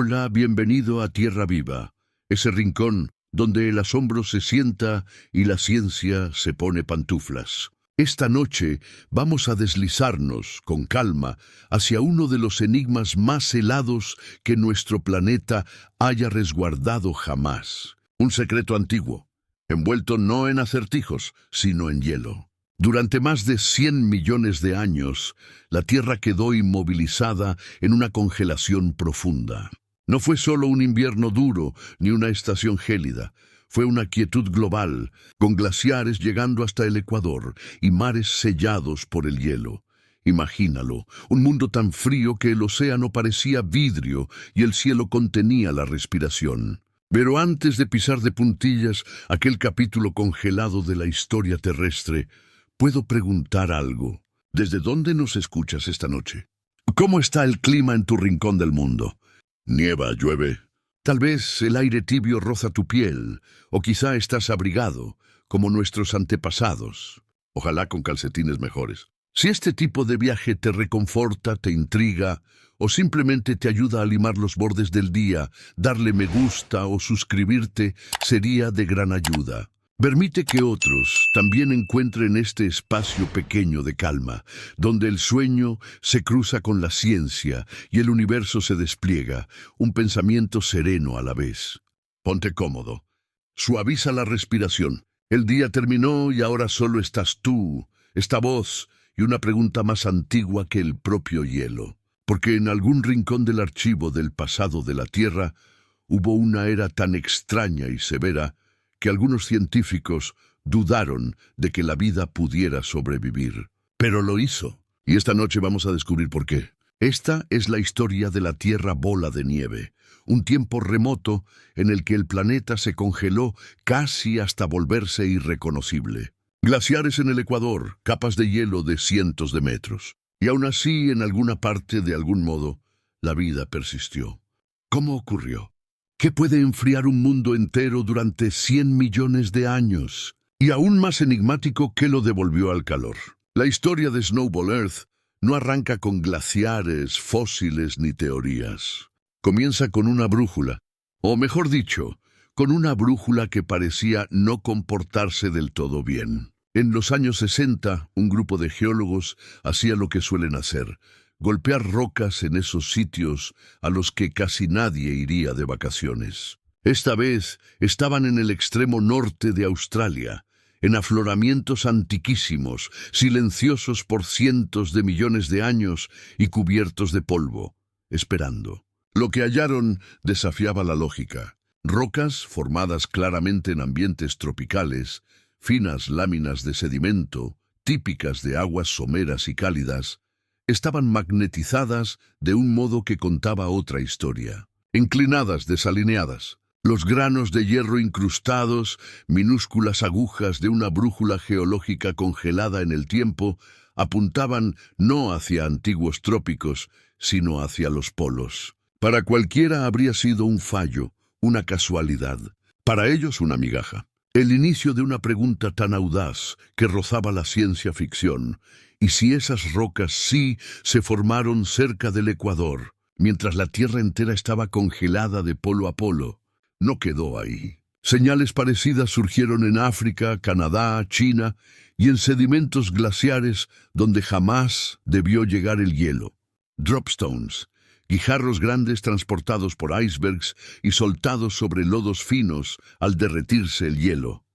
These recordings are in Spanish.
Hola, bienvenido a Tierra Viva, ese rincón donde el asombro se sienta y la ciencia se pone pantuflas. Esta noche vamos a deslizarnos con calma hacia uno de los enigmas más helados que nuestro planeta haya resguardado jamás. Un secreto antiguo, envuelto no en acertijos, sino en hielo. Durante más de 100 millones de años, la Tierra quedó inmovilizada en una congelación profunda. No fue solo un invierno duro ni una estación gélida. Fue una quietud global, con glaciares llegando hasta el Ecuador y mares sellados por el hielo. Imagínalo, un mundo tan frío que el océano parecía vidrio y el cielo contenía la respiración. Pero antes de pisar de puntillas aquel capítulo congelado de la historia terrestre, puedo preguntar algo. ¿Desde dónde nos escuchas esta noche? ¿Cómo está el clima en tu rincón del mundo? ¿Nieva, llueve? Tal vez el aire tibio roza tu piel, o quizá estás abrigado, como nuestros antepasados. Ojalá con calcetines mejores. Si este tipo de viaje te reconforta, te intriga, o simplemente te ayuda a limar los bordes del día, darle me gusta o suscribirte sería de gran ayuda. Permite que otros también encuentren este espacio pequeño de calma, donde el sueño se cruza con la ciencia y el universo se despliega, un pensamiento sereno a la vez. Ponte cómodo. Suaviza la respiración. El día terminó y ahora solo estás tú, esta voz y una pregunta más antigua que el propio hielo. Porque en algún rincón del archivo del pasado de la Tierra hubo una era tan extraña y severa que algunos científicos dudaron de que la vida pudiera sobrevivir. Pero lo hizo, y esta noche vamos a descubrir por qué. Esta es la historia de la Tierra bola de nieve, un tiempo remoto en el que el planeta se congeló casi hasta volverse irreconocible. Glaciares en el Ecuador, capas de hielo de cientos de metros. Y aún así, en alguna parte, de algún modo, la vida persistió. ¿Cómo ocurrió? ¿Qué puede enfriar un mundo entero durante 100 millones de años? Y aún más enigmático, ¿qué lo devolvió al calor? La historia de Snowball Earth no arranca con glaciares, fósiles ni teorías. Comienza con una brújula, o mejor dicho, con una brújula que parecía no comportarse del todo bien. En los años 60, un grupo de geólogos hacía lo que suelen hacer: golpear rocas en esos sitios a los que casi nadie iría de vacaciones. Esta vez estaban en el extremo norte de Australia, en afloramientos antiquísimos, silenciosos por cientos de millones de años y cubiertos de polvo, esperando. Lo que hallaron desafiaba la lógica. Rocas formadas claramente en ambientes tropicales, finas láminas de sedimento, típicas de aguas someras y cálidas, estaban magnetizadas de un modo que contaba otra historia. Inclinadas, desalineadas, los granos de hierro incrustados, minúsculas agujas de una brújula geológica congelada en el tiempo, apuntaban no hacia antiguos trópicos, sino hacia los polos. Para cualquiera habría sido un fallo, una casualidad. Para ellos una migaja. El inicio de una pregunta tan audaz que rozaba la ciencia ficción. ¿Y si esas rocas sí se formaron cerca del Ecuador, mientras la Tierra entera estaba congelada de polo a polo? No quedó ahí. Señales parecidas surgieron en África, Canadá, China y en sedimentos glaciares donde jamás debió llegar el hielo. Dropstones, guijarros grandes transportados por icebergs y soltados sobre lodos finos al derretirse el hielo.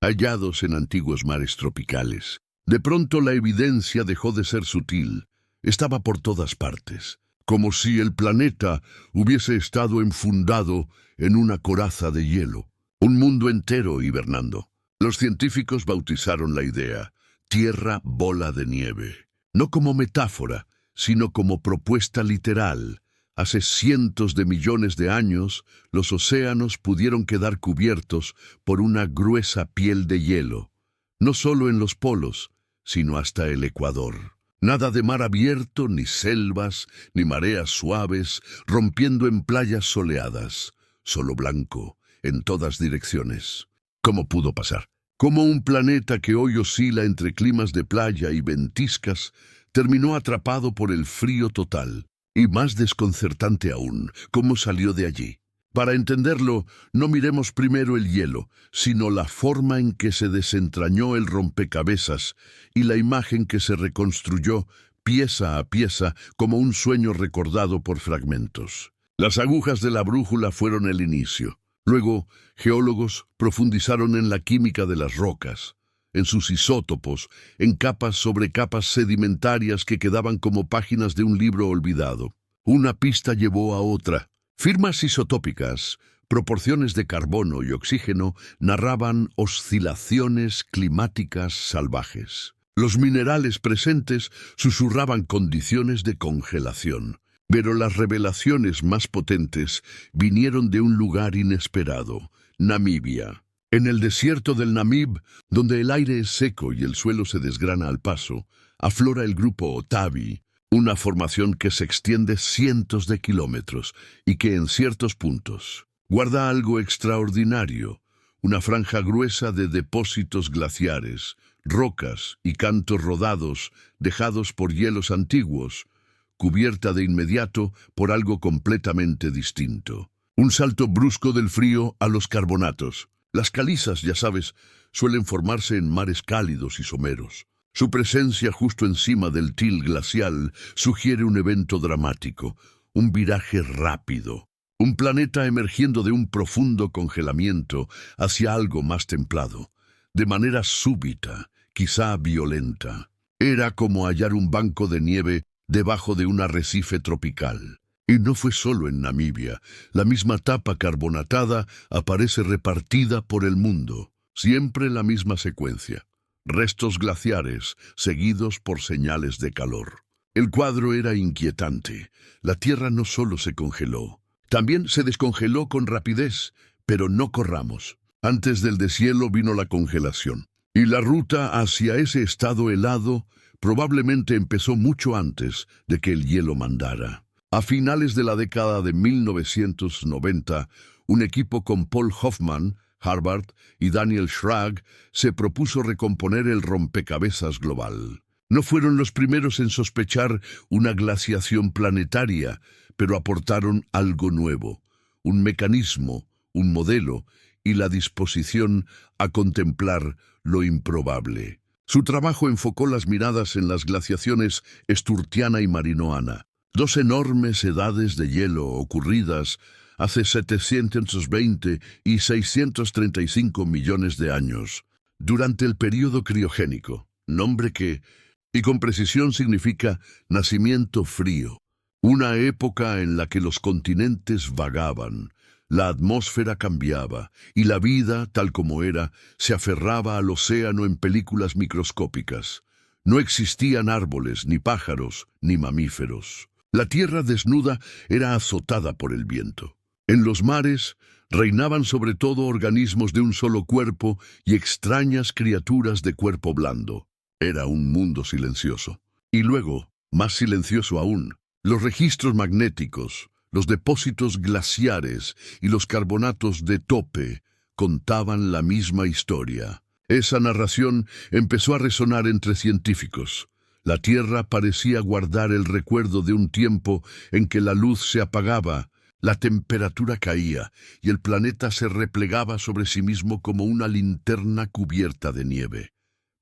Hallados en antiguos mares tropicales. De pronto la evidencia dejó de ser sutil. Estaba por todas partes, como si el planeta hubiese estado enfundado en una coraza de hielo. Un mundo entero hibernando. Los científicos bautizaron la idea Tierra bola de nieve. No como metáfora, sino como propuesta literal. Hace cientos de millones de años, los océanos pudieron quedar cubiertos por una gruesa piel de hielo, no solo en los polos, sino hasta el Ecuador. Nada de mar abierto, ni selvas, ni mareas suaves, rompiendo en playas soleadas, solo blanco, en todas direcciones. ¿Cómo pudo pasar? Como un planeta que hoy oscila entre climas de playa y ventiscas, terminó atrapado por el frío total. Y más desconcertante aún, ¿cómo salió de allí? Para entenderlo, no miremos primero el hielo, sino la forma en que se desentrañó el rompecabezas y la imagen que se reconstruyó pieza a pieza como un sueño recordado por fragmentos. Las agujas de la brújula fueron el inicio. Luego, geólogos profundizaron en la química de las rocas, en sus isótopos, en capas sobre capas sedimentarias que quedaban como páginas de un libro olvidado. Una pista llevó a otra. Firmas isotópicas, proporciones de carbono y oxígeno narraban oscilaciones climáticas salvajes. Los minerales presentes susurraban condiciones de congelación. Pero las revelaciones más potentes vinieron de un lugar inesperado, Namibia. En el desierto del Namib, donde el aire es seco y el suelo se desgrana al paso, aflora el grupo Otavi, una formación que se extiende cientos de kilómetros y que en ciertos puntos guarda algo extraordinario, una franja gruesa de depósitos glaciares, rocas y cantos rodados dejados por hielos antiguos, cubierta de inmediato por algo completamente distinto. Un salto brusco del frío a los carbonatos. Las calizas, ya sabes, suelen formarse en mares cálidos y someros. Su presencia justo encima del til glacial sugiere un evento dramático, un viraje rápido, un planeta emergiendo de un profundo congelamiento hacia algo más templado, de manera súbita, quizá violenta. Era como hallar un banco de nieve debajo de un arrecife tropical. Y no fue solo en Namibia. La misma tapa carbonatada aparece repartida por el mundo. Siempre la misma secuencia. Restos glaciares seguidos por señales de calor. El cuadro era inquietante. La Tierra no solo se congeló, también se descongeló con rapidez, pero no corramos. Antes del deshielo vino la congelación. Y la ruta hacia ese estado helado probablemente empezó mucho antes de que el hielo mandara. A finales de la década de 1990, un equipo con Paul Hoffman, Harvard, y Daniel Schrag se propuso recomponer el rompecabezas global. No fueron los primeros en sospechar una glaciación planetaria, pero aportaron algo nuevo, un mecanismo, un modelo y la disposición a contemplar lo improbable. Su trabajo enfocó las miradas en las glaciaciones Sturtiana y Marinoana, dos enormes edades de hielo ocurridas hace 720 y 635 millones de años, durante el período criogénico, nombre que, y con precisión significa nacimiento frío, una época en la que los continentes vagaban, la atmósfera cambiaba y la vida, tal como era, se aferraba al océano en películas microscópicas. No existían árboles, ni pájaros, ni mamíferos. La tierra desnuda era azotada por el viento. En los mares reinaban sobre todo organismos de un solo cuerpo y extrañas criaturas de cuerpo blando. Era un mundo silencioso. Y luego, más silencioso aún, los registros magnéticos, los depósitos glaciares y los carbonatos de tope contaban la misma historia. Esa narración empezó a resonar entre científicos. La Tierra parecía guardar el recuerdo de un tiempo en que la luz se apagaba, la temperatura caía y el planeta se replegaba sobre sí mismo como una linterna cubierta de nieve.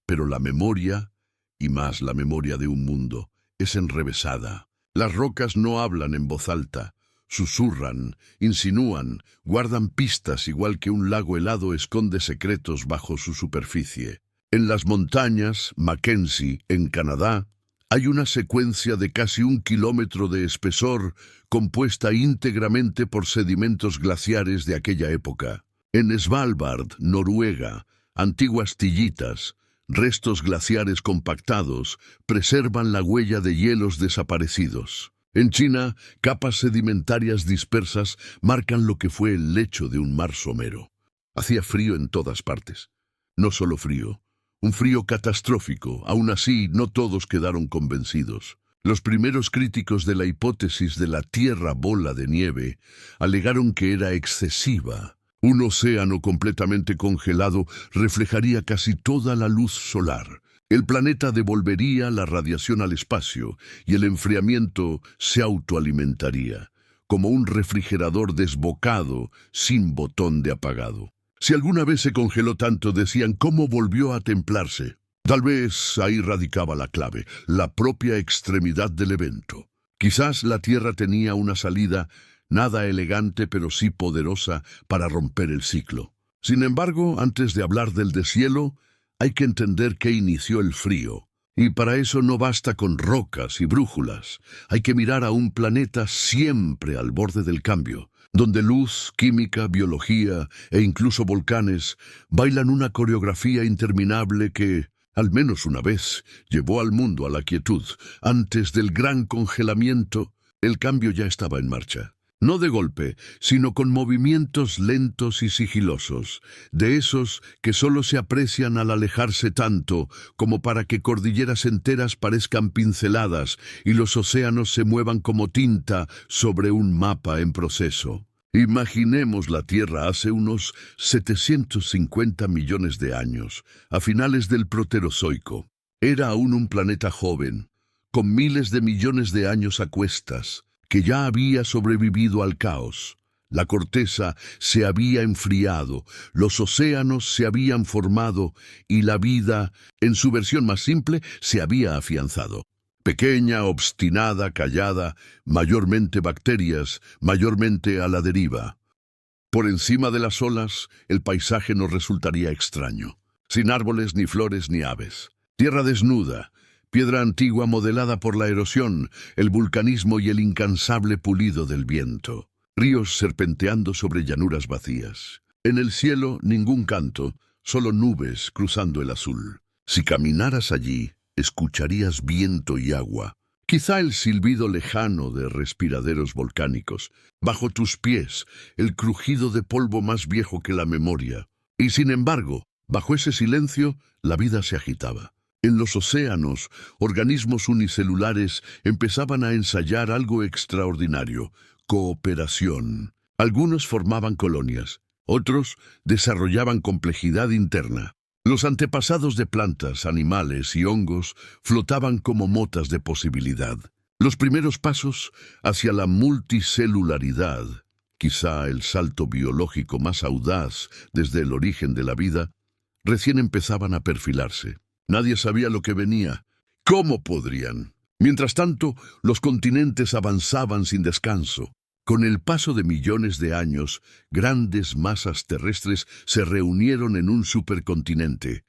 Pero la memoria, y más la memoria de un mundo, es enrevesada. Las rocas no hablan en voz alta, susurran, insinúan, guardan pistas igual que un lago helado esconde secretos bajo su superficie. En las montañas Mackenzie, en Canadá, hay una secuencia de casi 1 kilómetro de espesor compuesta íntegramente por sedimentos glaciares de aquella época. En Svalbard, Noruega, antiguas tillitas, restos glaciares compactados, preservan la huella de hielos desaparecidos. En China, capas sedimentarias dispersas marcan lo que fue el lecho de un mar somero. Hacía frío en todas partes. No solo frío, un frío catastrófico. Aún así, no todos quedaron convencidos. Los primeros críticos de la hipótesis de la Tierra bola de nieve alegaron que era excesiva. Un océano completamente congelado reflejaría casi toda la luz solar. El planeta devolvería la radiación al espacio y el enfriamiento se autoalimentaría, como un refrigerador desbocado sin botón de apagado. Si alguna vez se congeló tanto, decían, ¿cómo volvió a templarse? Tal vez ahí radicaba la clave, la propia extremidad del evento. Quizás la Tierra tenía una salida nada elegante pero sí poderosa para romper el ciclo. Sin embargo, antes de hablar del deshielo, hay que entender que inició el frío. Y para eso no basta con rocas y brújulas. Hay que mirar a un planeta siempre al borde del cambio, donde luz, química, biología e incluso volcanes bailan una coreografía interminable que, al menos una vez, llevó al mundo a la quietud. Antes del gran congelamiento, el cambio ya estaba en marcha. No de golpe, sino con movimientos lentos y sigilosos, de esos que solo se aprecian al alejarse tanto como para que cordilleras enteras parezcan pinceladas y los océanos se muevan como tinta sobre un mapa en proceso. Imaginemos la Tierra hace unos 750 millones de años, a finales del Proterozoico. Era aún un planeta joven, con miles de millones de años a cuestas, que ya había sobrevivido al caos. La corteza se había enfriado, los océanos se habían formado y la vida, en su versión más simple, se había afianzado. Pequeña, obstinada, callada, mayormente bacterias, mayormente a la deriva. Por encima de las olas, el paisaje nos resultaría extraño, sin árboles, ni flores, ni aves. Tierra desnuda, piedra antigua modelada por la erosión, el vulcanismo y el incansable pulido del viento. Ríos serpenteando sobre llanuras vacías. En el cielo ningún canto, solo nubes cruzando el azul. Si caminaras allí, escucharías viento y agua. Quizá el silbido lejano de respiraderos volcánicos. Bajo tus pies, el crujido de polvo más viejo que la memoria. Y sin embargo, bajo ese silencio, la vida se agitaba. En los océanos, organismos unicelulares empezaban a ensayar algo extraordinario: cooperación. Algunos formaban colonias, otros desarrollaban complejidad interna. Los antepasados de plantas, animales y hongos flotaban como motas de posibilidad. Los primeros pasos hacia la multicelularidad, quizá el salto biológico más audaz desde el origen de la vida, recién empezaban a perfilarse. Nadie sabía lo que venía. ¿Cómo podrían? Mientras tanto, los continentes avanzaban sin descanso. Con el paso de millones de años, grandes masas terrestres se reunieron en un supercontinente.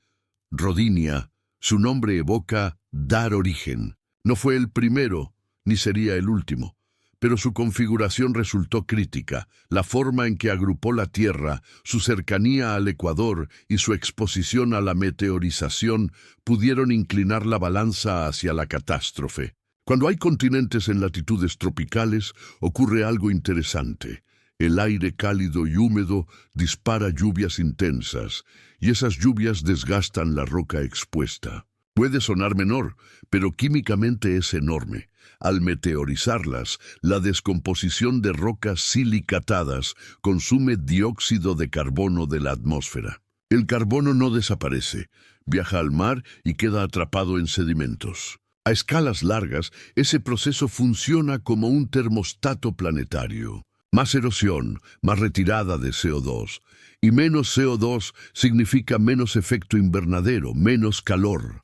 Rodinia, su nombre evoca dar origen. No fue el primero, ni sería el último. Pero su configuración resultó crítica. La forma en que agrupó la Tierra, su cercanía al Ecuador y su exposición a la meteorización pudieron inclinar la balanza hacia la catástrofe. Cuando hay continentes en latitudes tropicales, ocurre algo interesante. El aire cálido y húmedo dispara lluvias intensas, y esas lluvias desgastan la roca expuesta. Puede sonar menor, pero químicamente es enorme. Al meteorizarlas, la descomposición de rocas silicatadas consume dióxido de carbono de la atmósfera. El carbono no desaparece, viaja al mar y queda atrapado en sedimentos. A escalas largas, ese proceso funciona como un termostato planetario. Más erosión, más retirada de CO2. Y menos CO2 significa menos efecto invernadero, menos calor.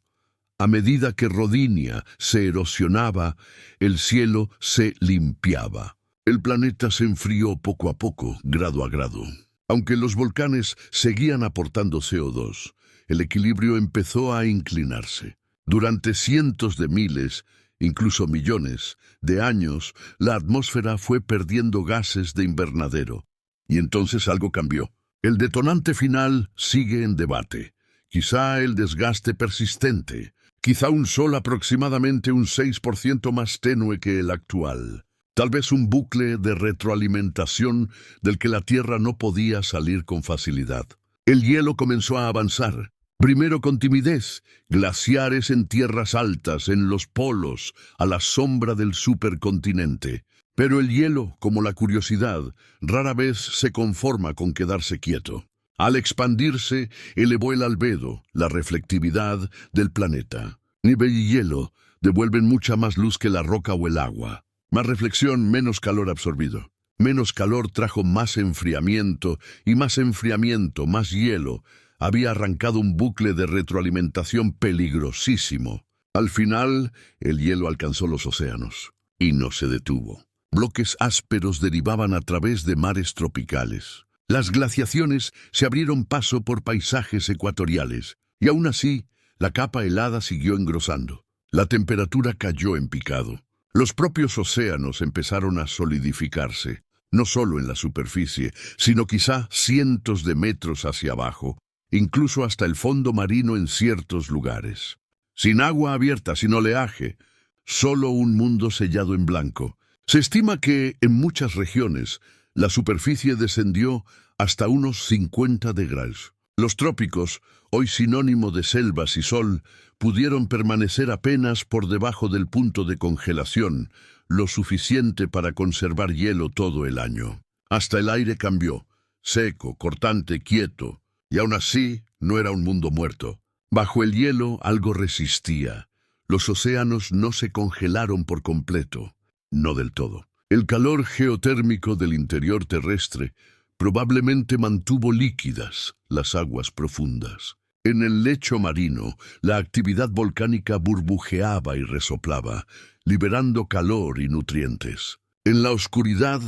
A medida que Rodinia se erosionaba, el cielo se limpiaba. El planeta se enfrió poco a poco, grado a grado. Aunque los volcanes seguían aportando CO2, el equilibrio empezó a inclinarse. Durante cientos de miles, incluso millones, de años, la atmósfera fue perdiendo gases de invernadero. Y entonces algo cambió. El detonante final sigue en debate. Quizá el desgaste persistente. Quizá un sol aproximadamente un 6% más tenue que el actual. Tal vez un bucle de retroalimentación del que la Tierra no podía salir con facilidad. El hielo comenzó a avanzar. Primero con timidez, glaciares en tierras altas, en los polos, a la sombra del supercontinente. Pero el hielo, como la curiosidad, rara vez se conforma con quedarse quieto. Al expandirse, elevó el albedo, la reflectividad del planeta. Nieve y hielo devuelven mucha más luz que la roca o el agua. Más reflexión, menos calor absorbido. Menos calor trajo más enfriamiento, y más enfriamiento, más hielo. Había arrancado un bucle de retroalimentación peligrosísimo. Al final, el hielo alcanzó los océanos, y no se detuvo. Bloques ásperos derivaban a través de mares tropicales. Las glaciaciones se abrieron paso por paisajes ecuatoriales, y aún así, la capa helada siguió engrosando. La temperatura cayó en picado. Los propios océanos empezaron a solidificarse, no solo en la superficie, sino quizá cientos de metros hacia abajo, incluso hasta el fondo marino en ciertos lugares. Sin agua abierta, sin oleaje, solo un mundo sellado en blanco. Se estima que, en muchas regiones, la superficie descendió hasta unos 50 grados. Los trópicos, hoy sinónimo de selvas y sol, pudieron permanecer apenas por debajo del punto de congelación, lo suficiente para conservar hielo todo el año. Hasta el aire cambió, seco, cortante, quieto, y aún así no era un mundo muerto. Bajo el hielo algo resistía. Los océanos no se congelaron por completo, no del todo. El calor geotérmico del interior terrestre probablemente mantuvo líquidas las aguas profundas. En el lecho marino, la actividad volcánica burbujeaba y resoplaba, liberando calor y nutrientes. En la oscuridad,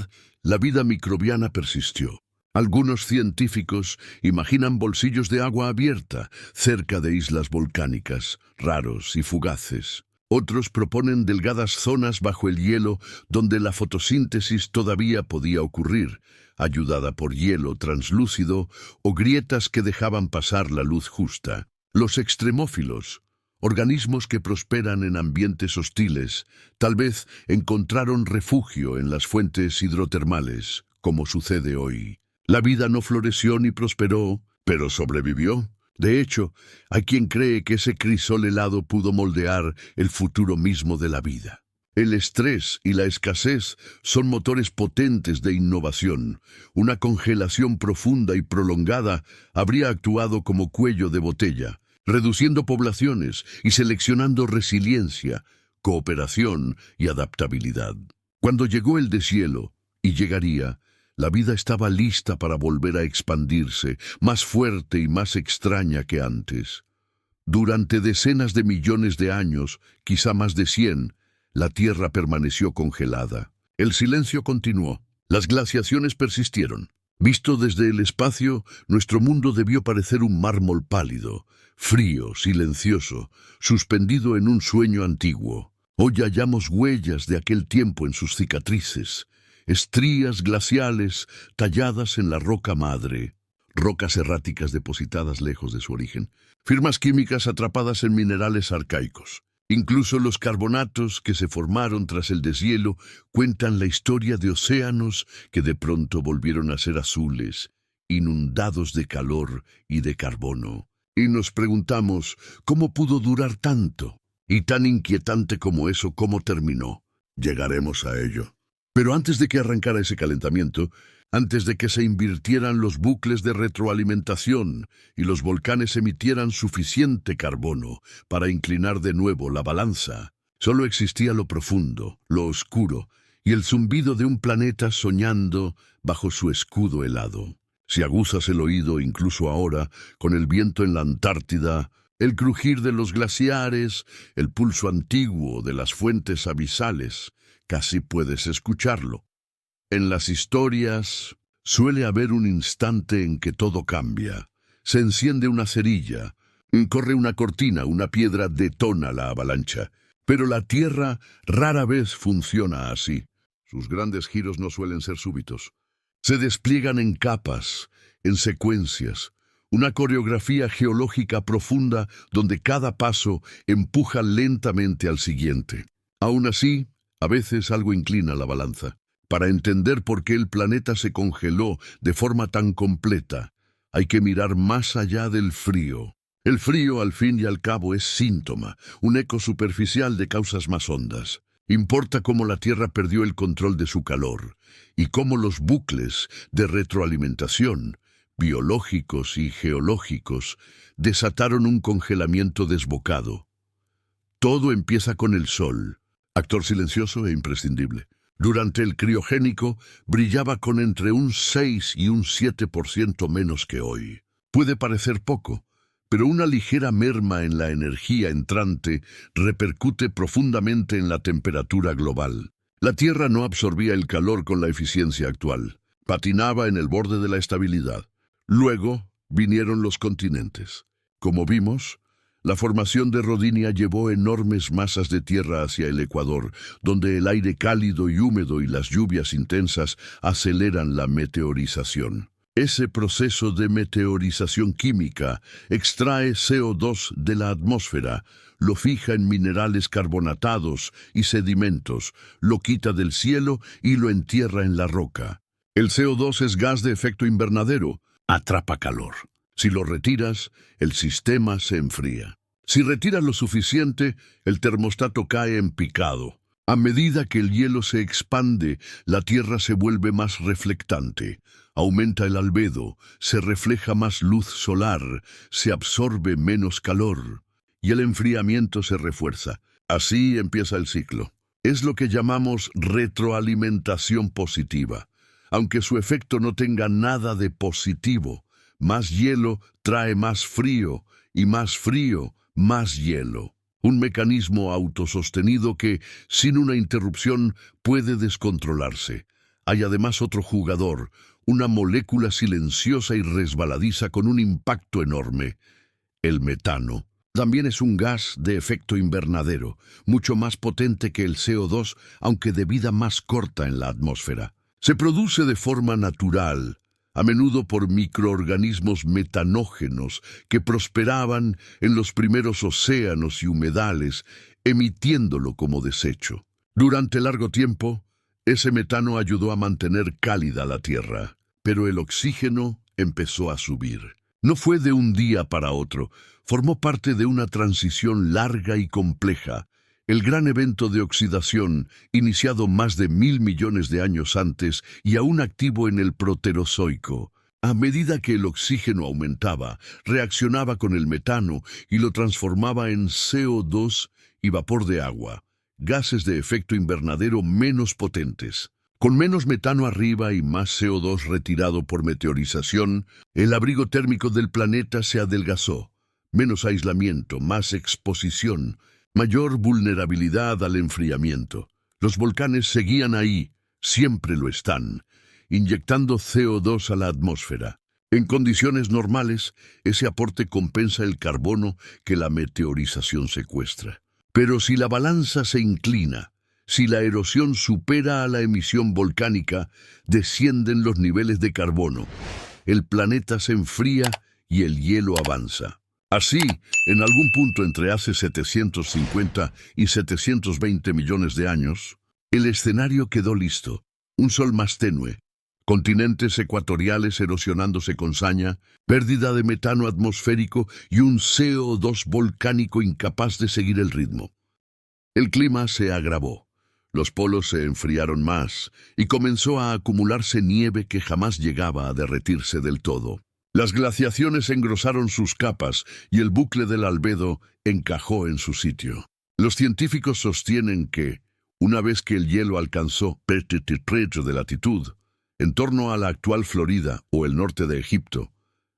la vida microbiana persistió. Algunos científicos imaginan bolsillos de agua abierta cerca de islas volcánicas, raros y fugaces. Otros proponen delgadas zonas bajo el hielo donde la fotosíntesis todavía podía ocurrir, ayudada por hielo translúcido o grietas que dejaban pasar la luz justa. Los extremófilos, organismos que prosperan en ambientes hostiles, tal vez encontraron refugio en las fuentes hidrotermales, como sucede hoy. La vida no floreció ni prosperó, pero sobrevivió. De hecho, hay quien cree que ese crisol helado pudo moldear el futuro mismo de la vida. El estrés y la escasez son motores potentes de innovación. Una congelación profunda y prolongada habría actuado como cuello de botella, reduciendo poblaciones y seleccionando resiliencia, cooperación y adaptabilidad. Cuando llegó el deshielo, y llegaría, la vida estaba lista para volver a expandirse, más fuerte y más extraña que antes. Durante decenas de millones de años, quizá más de 100, la Tierra permaneció congelada. El silencio continuó. Las glaciaciones persistieron. Visto desde el espacio, nuestro mundo debió parecer un mármol pálido, frío, silencioso, suspendido en un sueño antiguo. Hoy hallamos huellas de aquel tiempo en sus cicatrices, estrías glaciales talladas en la roca madre, rocas erráticas depositadas lejos de su origen, firmas químicas atrapadas en minerales arcaicos. Incluso los carbonatos que se formaron tras el deshielo cuentan la historia de océanos que de pronto volvieron a ser azules, inundados de calor y de carbono. Y nos preguntamos, ¿cómo pudo durar tanto? Y tan inquietante como eso, ¿cómo terminó? Llegaremos a ello. Pero antes de que arrancara ese calentamiento, antes de que se invirtieran los bucles de retroalimentación y los volcanes emitieran suficiente carbono para inclinar de nuevo la balanza, solo existía lo profundo, lo oscuro y el zumbido de un planeta soñando bajo su escudo helado. Si aguzas el oído incluso ahora, con el viento en la Antártida, el crujir de los glaciares, el pulso antiguo de las fuentes abisales, casi puedes escucharlo. En las historias suele haber un instante en que todo cambia. Se enciende una cerilla, corre una cortina, una piedra detona la avalancha. Pero la Tierra rara vez funciona así. Sus grandes giros no suelen ser súbitos. Se despliegan en capas, en secuencias, una coreografía geológica profunda donde cada paso empuja lentamente al siguiente. Aún así, a veces algo inclina la balanza. Para entender por qué el planeta se congeló de forma tan completa, hay que mirar más allá del frío. El frío, al fin y al cabo, es síntoma, un eco superficial de causas más hondas. Importa cómo la Tierra perdió el control de su calor y cómo los bucles de retroalimentación biológicos y geológicos, desataron un congelamiento desbocado. Todo empieza con el Sol, actor silencioso e imprescindible. Durante el criogénico brillaba con entre un 6 y un 7% menos que hoy. Puede parecer poco, pero una ligera merma en la energía entrante repercute profundamente en la temperatura global. La Tierra no absorbía el calor con la eficiencia actual. Patinaba en el borde de la estabilidad. Luego vinieron los continentes. Como vimos, la formación de Rodinia llevó enormes masas de tierra hacia el Ecuador, donde el aire cálido y húmedo y las lluvias intensas aceleran la meteorización. Ese proceso de meteorización química extrae CO2 de la atmósfera, lo fija en minerales carbonatados y sedimentos, lo quita del cielo y lo entierra en la roca. El CO2 es gas de efecto invernadero, atrapa calor. Si lo retiras, el sistema se enfría. Si retiras lo suficiente, el termostato cae en picado. A medida que el hielo se expande, la Tierra se vuelve más reflectante. Aumenta el albedo, se refleja más luz solar, se absorbe menos calor, y el enfriamiento se refuerza. Así empieza el ciclo. Es lo que llamamos retroalimentación positiva. Aunque su efecto no tenga nada de positivo, más hielo trae más frío, y más frío, más hielo. Un mecanismo autosostenido que, sin una interrupción, puede descontrolarse. Hay además otro jugador, una molécula silenciosa y resbaladiza con un impacto enorme: el metano. También es un gas de efecto invernadero, mucho más potente que el CO2, aunque de vida más corta en la atmósfera. Se produce de forma natural, a menudo por microorganismos metanógenos que prosperaban en los primeros océanos y humedales, emitiéndolo como desecho. Durante largo tiempo, ese metano ayudó a mantener cálida la Tierra, pero el oxígeno empezó a subir. No fue de un día para otro, formó parte de una transición larga y compleja. El gran evento de oxidación, iniciado más de 1.000 millones de años antes y aún activo en el Proterozoico. A medida que el oxígeno aumentaba, reaccionaba con el metano y lo transformaba en CO2 y vapor de agua, gases de efecto invernadero menos potentes. Con menos metano arriba y más CO2 retirado por meteorización, el abrigo térmico del planeta se adelgazó. Menos aislamiento, más exposición, mayor vulnerabilidad al enfriamiento. Los volcanes seguían ahí, siempre lo están, inyectando CO2 a la atmósfera. En condiciones normales, ese aporte compensa el carbono que la meteorización secuestra. Pero si la balanza se inclina, si la erosión supera a la emisión volcánica, descienden los niveles de carbono. El planeta se enfría y el hielo avanza. Así, en algún punto entre hace 750 y 720 millones de años, el escenario quedó listo. Un sol más tenue, continentes ecuatoriales erosionándose con saña, pérdida de metano atmosférico y un CO2 volcánico incapaz de seguir el ritmo. El clima se agravó. Los polos se enfriaron más y comenzó a acumularse nieve que jamás llegaba a derretirse del todo. Las glaciaciones engrosaron sus capas y el bucle del albedo encajó en su sitio. Los científicos sostienen que, una vez que el hielo alcanzó 33 de latitud, en torno a la actual Florida o el norte de Egipto,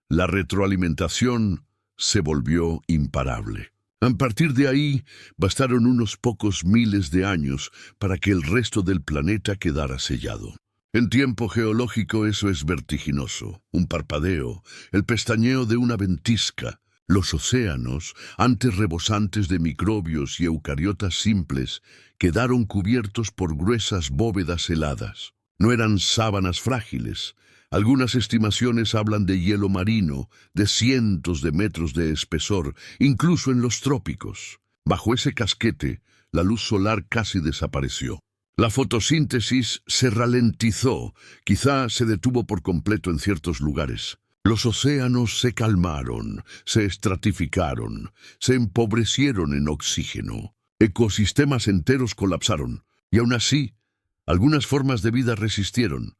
la retroalimentación se volvió imparable. A partir de ahí, bastaron unos pocos miles de años para que el resto del planeta quedara sellado. En tiempo geológico eso es vertiginoso, un parpadeo, el pestañeo de una ventisca. Los océanos, antes rebosantes de microbios y eucariotas simples, quedaron cubiertos por gruesas bóvedas heladas. No eran sábanas frágiles. Algunas estimaciones hablan de hielo marino, de cientos de metros de espesor, incluso en los trópicos. Bajo ese casquete, la luz solar casi desapareció. La fotosíntesis se ralentizó, quizá se detuvo por completo en ciertos lugares. Los océanos se calmaron, se estratificaron, se empobrecieron en oxígeno. Ecosistemas enteros colapsaron, y aún así, algunas formas de vida resistieron.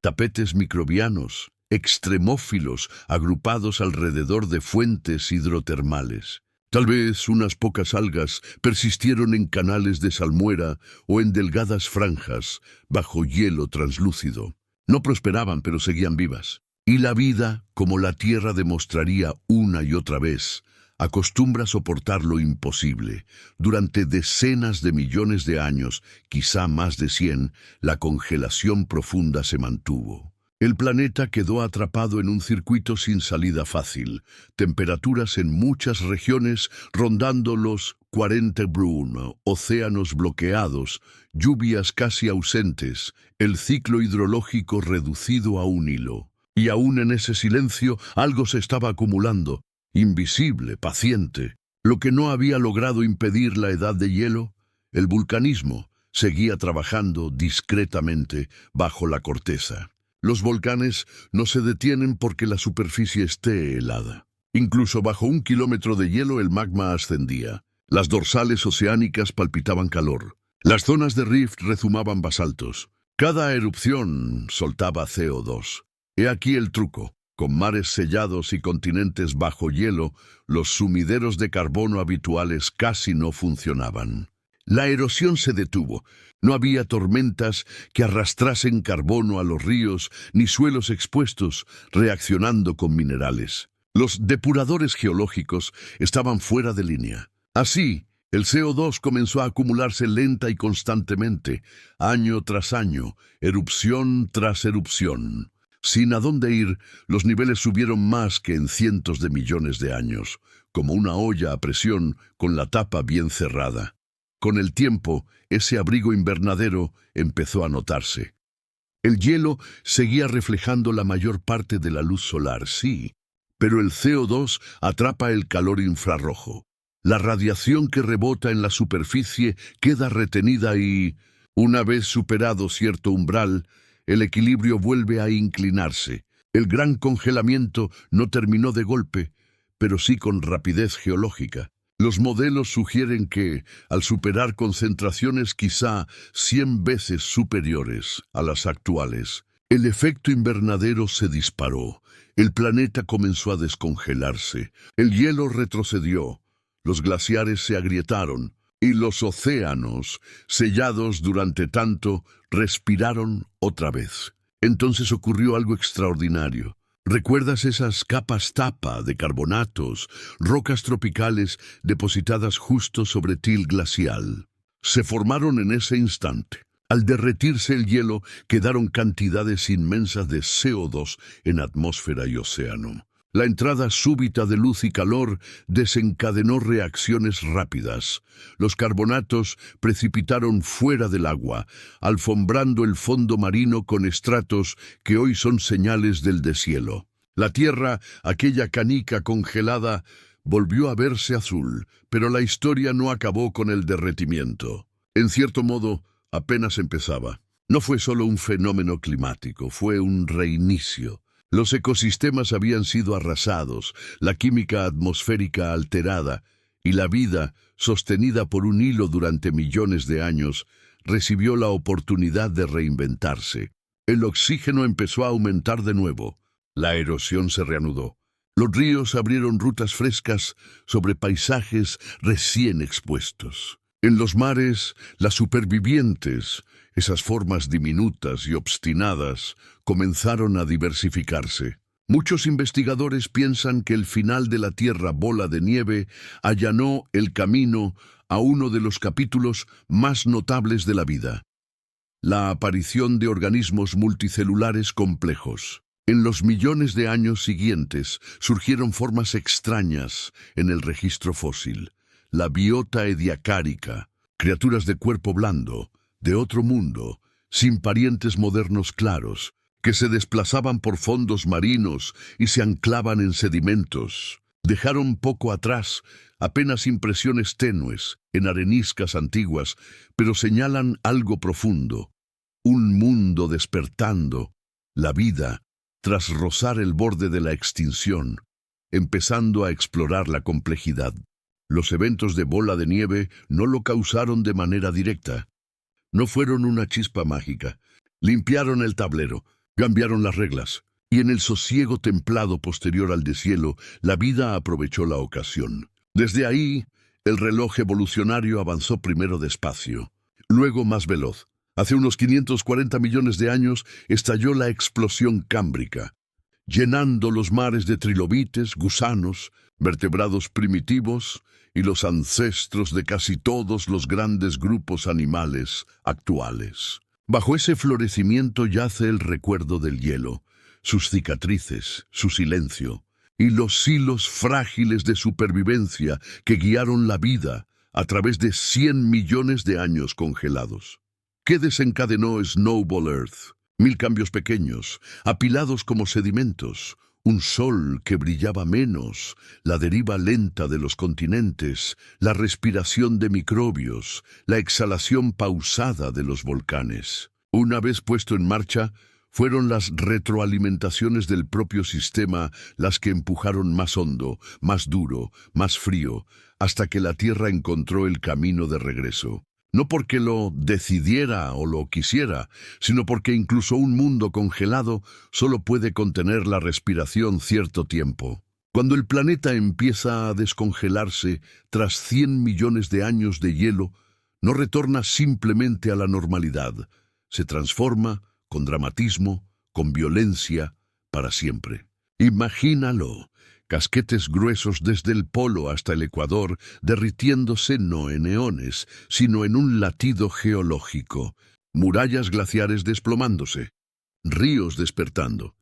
Tapetes microbianos, extremófilos agrupados alrededor de fuentes hidrotermales. Tal vez unas pocas algas persistieron en canales de salmuera o en delgadas franjas bajo hielo translúcido. No prosperaban, pero seguían vivas. Y la vida, como la Tierra demostraría una y otra vez, acostumbra soportar lo imposible. Durante decenas de millones de años, quizá más de 100, la congelación profunda se mantuvo. El planeta quedó atrapado en un circuito sin salida fácil, temperaturas en muchas regiones rondando los 40 Brun, océanos bloqueados, lluvias casi ausentes, el ciclo hidrológico reducido a un hilo. Y aún en ese silencio algo se estaba acumulando, invisible, paciente. Lo que no había logrado impedir la edad de hielo, el vulcanismo, seguía trabajando discretamente bajo la corteza. Los volcanes no se detienen porque la superficie esté helada. Incluso bajo 1 kilómetro de hielo el magma ascendía. Las dorsales oceánicas palpitaban calor. Las zonas de rift rezumaban basaltos. Cada erupción soltaba CO2. He aquí el truco. Con mares sellados y continentes bajo hielo, los sumideros de carbono habituales casi no funcionaban. La erosión se detuvo. No había tormentas que arrastrasen carbono a los ríos, ni suelos expuestos reaccionando con minerales. Los depuradores geológicos estaban fuera de línea. Así, el CO2 comenzó a acumularse lenta y constantemente, año tras año, erupción tras erupción. Sin a dónde ir, los niveles subieron más que en cientos de millones de años, como una olla a presión con la tapa bien cerrada. Con el tiempo, ese abrigo invernadero empezó a notarse. El hielo seguía reflejando la mayor parte de la luz solar, sí, pero el CO2 atrapa el calor infrarrojo. La radiación que rebota en la superficie queda retenida y, una vez superado cierto umbral, el equilibrio vuelve a inclinarse. El gran congelamiento no terminó de golpe, pero sí con rapidez geológica. Los modelos sugieren que, al superar concentraciones quizá 100 veces superiores a las actuales, el efecto invernadero se disparó. El planeta comenzó a descongelarse. El hielo retrocedió. Los glaciares se agrietaron. Y los océanos, sellados durante tanto, respiraron otra vez. Entonces ocurrió algo extraordinario. ¿Recuerdas esas capas tapa de carbonatos, rocas tropicales depositadas justo sobre til glacial? Se formaron en ese instante. Al derretirse el hielo, quedaron cantidades inmensas de CO2 en atmósfera y océano. La entrada súbita de luz y calor desencadenó reacciones rápidas. Los carbonatos precipitaron fuera del agua, alfombrando el fondo marino con estratos que hoy son señales del deshielo. La Tierra, aquella canica congelada, volvió a verse azul, pero la historia no acabó con el derretimiento. En cierto modo, apenas empezaba. No fue solo un fenómeno climático, fue un reinicio. Los ecosistemas habían sido arrasados, la química atmosférica alterada, y la vida, sostenida por un hilo durante millones de años, recibió la oportunidad de reinventarse. El oxígeno empezó a aumentar de nuevo. La erosión se reanudó. Los ríos abrieron rutas frescas sobre paisajes recién expuestos. En los mares, las supervivientes, esas formas diminutas y obstinadas, comenzaron a diversificarse. Muchos investigadores piensan que el final de la Tierra bola de nieve allanó el camino a uno de los capítulos más notables de la vida: la aparición de organismos multicelulares complejos. En los millones de años siguientes surgieron formas extrañas en el registro fósil: la biota ediacárica, criaturas de cuerpo blando, de otro mundo, sin parientes modernos claros, que se desplazaban por fondos marinos y se anclaban en sedimentos. Dejaron poco atrás apenas impresiones tenues en areniscas antiguas, pero señalan algo profundo: un mundo despertando, la vida, tras rozar el borde de la extinción, empezando a explorar la complejidad. Los eventos de bola de nieve no lo causaron de manera directa. No fueron una chispa mágica. Limpiaron el tablero, cambiaron las reglas, y en el sosiego templado posterior al deshielo, la vida aprovechó la ocasión. Desde ahí, el reloj evolucionario avanzó primero despacio, luego más veloz. Hace unos 540 millones de años estalló la explosión cámbrica, llenando los mares de trilobites, gusanos, vertebrados primitivos y los ancestros de casi todos los grandes grupos animales actuales. Bajo ese florecimiento yace el recuerdo del hielo, sus cicatrices, su silencio, y los hilos frágiles de supervivencia que guiaron la vida a través de 100 millones de años congelados. ¿Qué desencadenó Snowball Earth? 1000 cambios pequeños, apilados como sedimentos, un sol que brillaba menos, la deriva lenta de los continentes, la respiración de microbios, la exhalación pausada de los volcanes. Una vez puesto en marcha, fueron las retroalimentaciones del propio sistema las que empujaron más hondo, más duro, más frío, hasta que la Tierra encontró el camino de regreso. No porque lo decidiera o lo quisiera, sino porque incluso un mundo congelado solo puede contener la respiración cierto tiempo. Cuando el planeta empieza a descongelarse tras 100 millones de años de hielo, no retorna simplemente a la normalidad, se transforma con dramatismo, con violencia, para siempre. Imagínalo. Casquetes gruesos desde el polo hasta el ecuador, derritiéndose no en eones, sino en un latido geológico. Murallas glaciares desplomándose, ríos despertando,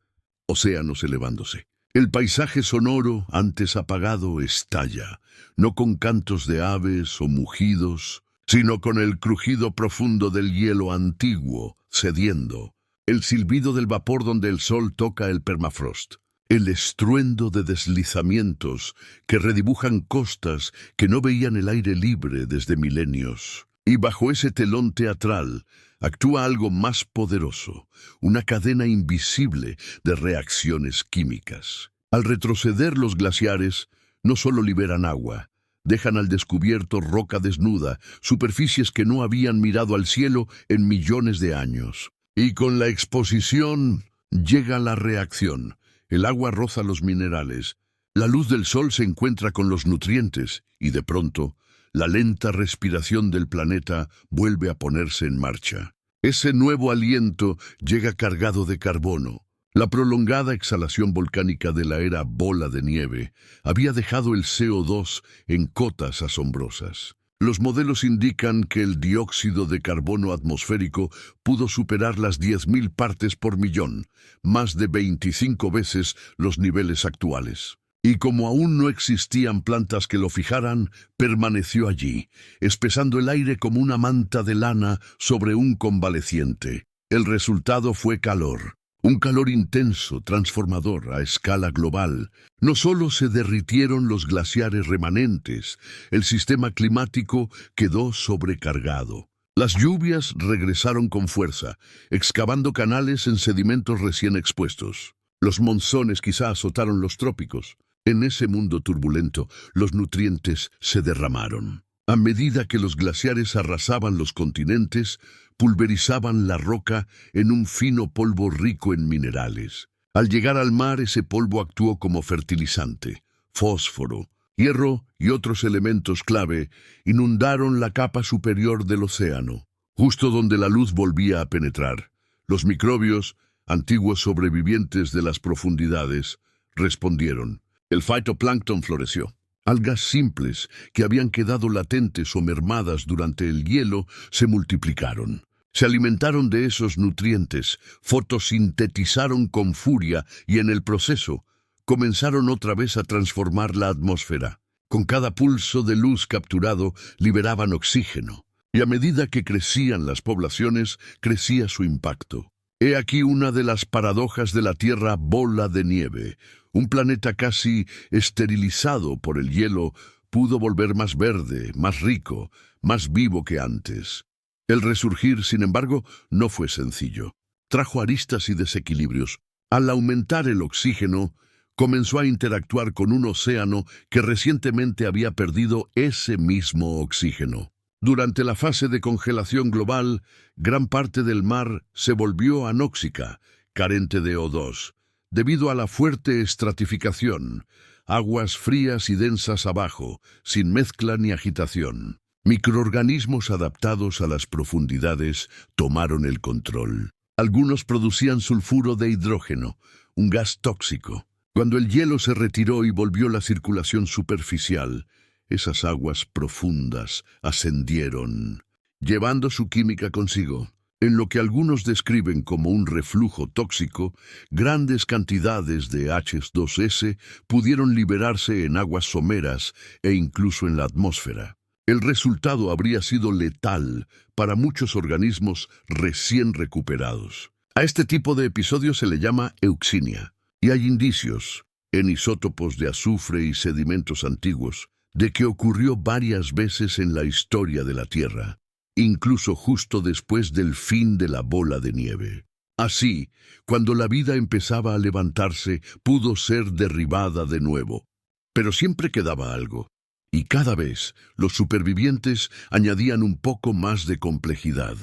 océanos elevándose. El paisaje sonoro, antes apagado, estalla, no con cantos de aves o mugidos, sino con el crujido profundo del hielo antiguo, cediendo, el silbido del vapor donde el sol toca el permafrost. El estruendo de deslizamientos que redibujan costas que no veían el aire libre desde milenios. Y bajo ese telón teatral actúa algo más poderoso, una cadena invisible de reacciones químicas. Al retroceder los glaciares, no solo liberan agua, dejan al descubierto roca desnuda, superficies que no habían mirado al cielo en millones de años. Y con la exposición llega la reacción. El agua roza los minerales, la luz del sol se encuentra con los nutrientes y de pronto la lenta respiración del planeta vuelve a ponerse en marcha. Ese nuevo aliento llega cargado de carbono. La prolongada exhalación volcánica de la era bola de nieve había dejado el CO2 en cotas asombrosas. Los modelos indican que el dióxido de carbono atmosférico pudo superar las 10.000 partes por millón, más de 25 veces los niveles actuales. Y como aún no existían plantas que lo fijaran, permaneció allí, espesando el aire como una manta de lana sobre un convaleciente. El resultado fue calor. Un calor intenso, transformador, a escala global. No solo se derritieron los glaciares remanentes, el sistema climático quedó sobrecargado. Las lluvias regresaron con fuerza, excavando canales en sedimentos recién expuestos. Los monzones quizá azotaron los trópicos. En ese mundo turbulento, los nutrientes se derramaron. A medida que los glaciares arrasaban los continentes, pulverizaban la roca en un fino polvo rico en minerales. Al llegar al mar, ese polvo actuó como fertilizante. Fósforo, hierro y otros elementos clave inundaron la capa superior del océano, justo donde la luz volvía a penetrar. Los microbios, antiguos sobrevivientes de las profundidades, respondieron. El fitoplancton floreció. Algas simples que habían quedado latentes o mermadas durante el hielo se multiplicaron. Se alimentaron de esos nutrientes, fotosintetizaron con furia y en el proceso comenzaron otra vez a transformar la atmósfera. Con cada pulso de luz capturado liberaban oxígeno. Y a medida que crecían las poblaciones, crecía su impacto. He aquí una de las paradojas de la Tierra bola de nieve. Un planeta casi esterilizado por el hielo pudo volver más verde, más rico, más vivo que antes. El resurgir, sin embargo, no fue sencillo. Trajo aristas y desequilibrios. Al aumentar el oxígeno, comenzó a interactuar con un océano que recientemente había perdido ese mismo oxígeno. Durante la fase de congelación global, gran parte del mar se volvió anóxica, carente de O2, debido a la fuerte estratificación, aguas frías y densas abajo, sin mezcla ni agitación. Microorganismos adaptados a las profundidades tomaron el control. Algunos producían sulfuro de hidrógeno, un gas tóxico. Cuando el hielo se retiró y volvió la circulación superficial, esas aguas profundas ascendieron, llevando su química consigo. En lo que algunos describen como un reflujo tóxico, grandes cantidades de H2S pudieron liberarse en aguas someras e incluso en la atmósfera. El resultado habría sido letal para muchos organismos recién recuperados. A este tipo de episodio se le llama euxinia, y hay indicios, en isótopos de azufre y sedimentos antiguos, de que ocurrió varias veces en la historia de la Tierra, incluso justo después del fin de la bola de nieve. Así, cuando la vida empezaba a levantarse, pudo ser derribada de nuevo. Pero siempre quedaba algo, y cada vez los supervivientes añadían un poco más de complejidad.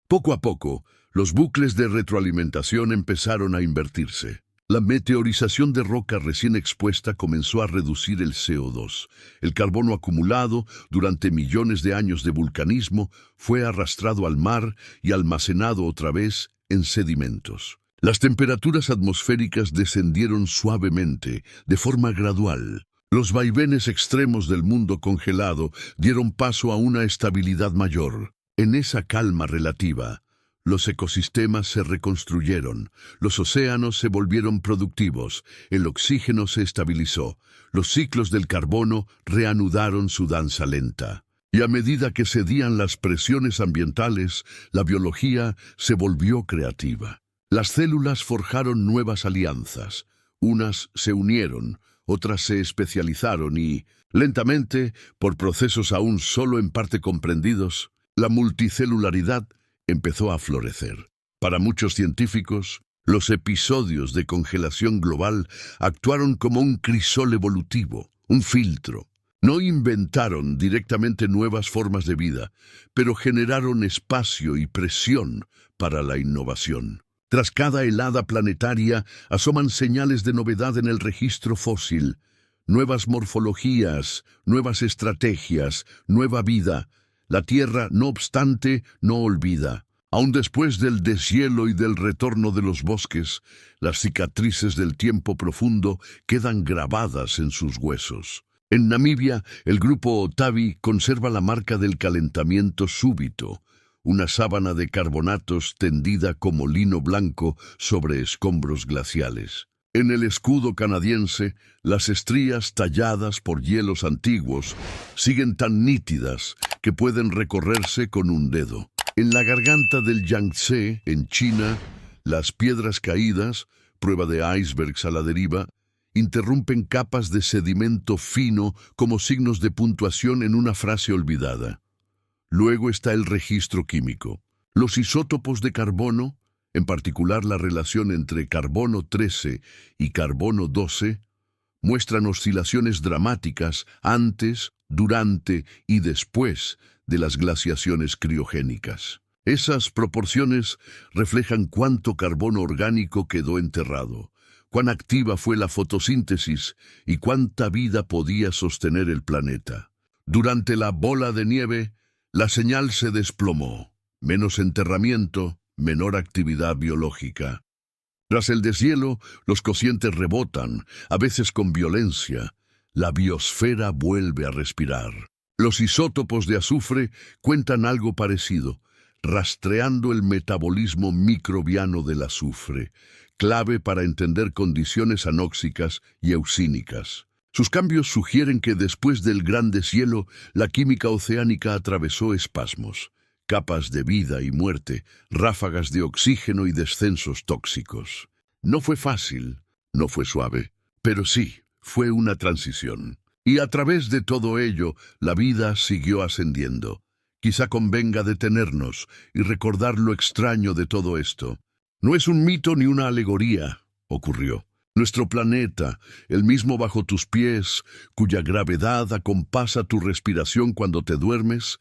Poco a poco, los bucles de retroalimentación empezaron a invertirse. La meteorización de roca recién expuesta comenzó a reducir el CO2. El carbono acumulado durante millones de años de vulcanismo fue arrastrado al mar y almacenado otra vez en sedimentos. Las temperaturas atmosféricas descendieron suavemente, de forma gradual. Los vaivenes extremos del mundo congelado dieron paso a una estabilidad mayor. En esa calma relativa, los ecosistemas se reconstruyeron, los océanos se volvieron productivos, el oxígeno se estabilizó, los ciclos del carbono reanudaron su danza lenta. Y a medida que cedían las presiones ambientales, la biología se volvió creativa. Las células forjaron nuevas alianzas, unas se unieron, otras se especializaron y, lentamente, por procesos aún solo en parte comprendidos, la multicelularidad empezó a florecer. Para muchos científicos, los episodios de congelación global actuaron como un crisol evolutivo, un filtro. No inventaron directamente nuevas formas de vida, pero generaron espacio y presión para la innovación. Tras cada helada planetaria asoman señales de novedad en el registro fósil, nuevas morfologías, nuevas estrategias, nueva vida. La Tierra, no obstante, no olvida. Aun después del deshielo y del retorno de los bosques, las cicatrices del tiempo profundo quedan grabadas en sus huesos. En Namibia, el grupo Otavi conserva la marca del calentamiento súbito, una sábana de carbonatos tendida como lino blanco sobre escombros glaciales. En el escudo canadiense, las estrías talladas por hielos antiguos siguen tan nítidas que pueden recorrerse con un dedo. En la garganta del Yangtze, en China, las piedras caídas, prueba de icebergs a la deriva, interrumpen capas de sedimento fino como signos de puntuación en una frase olvidada. Luego está el registro químico. Los isótopos de carbono, en particular la relación entre carbono 13 y carbono 12, muestran oscilaciones dramáticas antes, durante y después de las glaciaciones criogénicas. Esas proporciones reflejan cuánto carbono orgánico quedó enterrado, cuán activa fue la fotosíntesis y cuánta vida podía sostener el planeta. Durante la bola de nieve, la señal se desplomó. Menos enterramiento, menor actividad biológica. Tras el deshielo, los cocientes rebotan, a veces con violencia. La biosfera vuelve a respirar. Los isótopos de azufre cuentan algo parecido, rastreando el metabolismo microbiano del azufre, clave para entender condiciones anóxicas y eusínicas. Sus cambios sugieren que después del gran deshielo, la química oceánica atravesó espasmos. Capas de vida y muerte, ráfagas de oxígeno y descensos tóxicos. No fue fácil, no fue suave, pero sí, fue una transición. Y a través de todo ello, la vida siguió ascendiendo. Quizá convenga detenernos y recordar lo extraño de todo esto. No es un mito ni una alegoría, ocurrió. Nuestro planeta, el mismo bajo tus pies, cuya gravedad acompasa tu respiración cuando te duermes,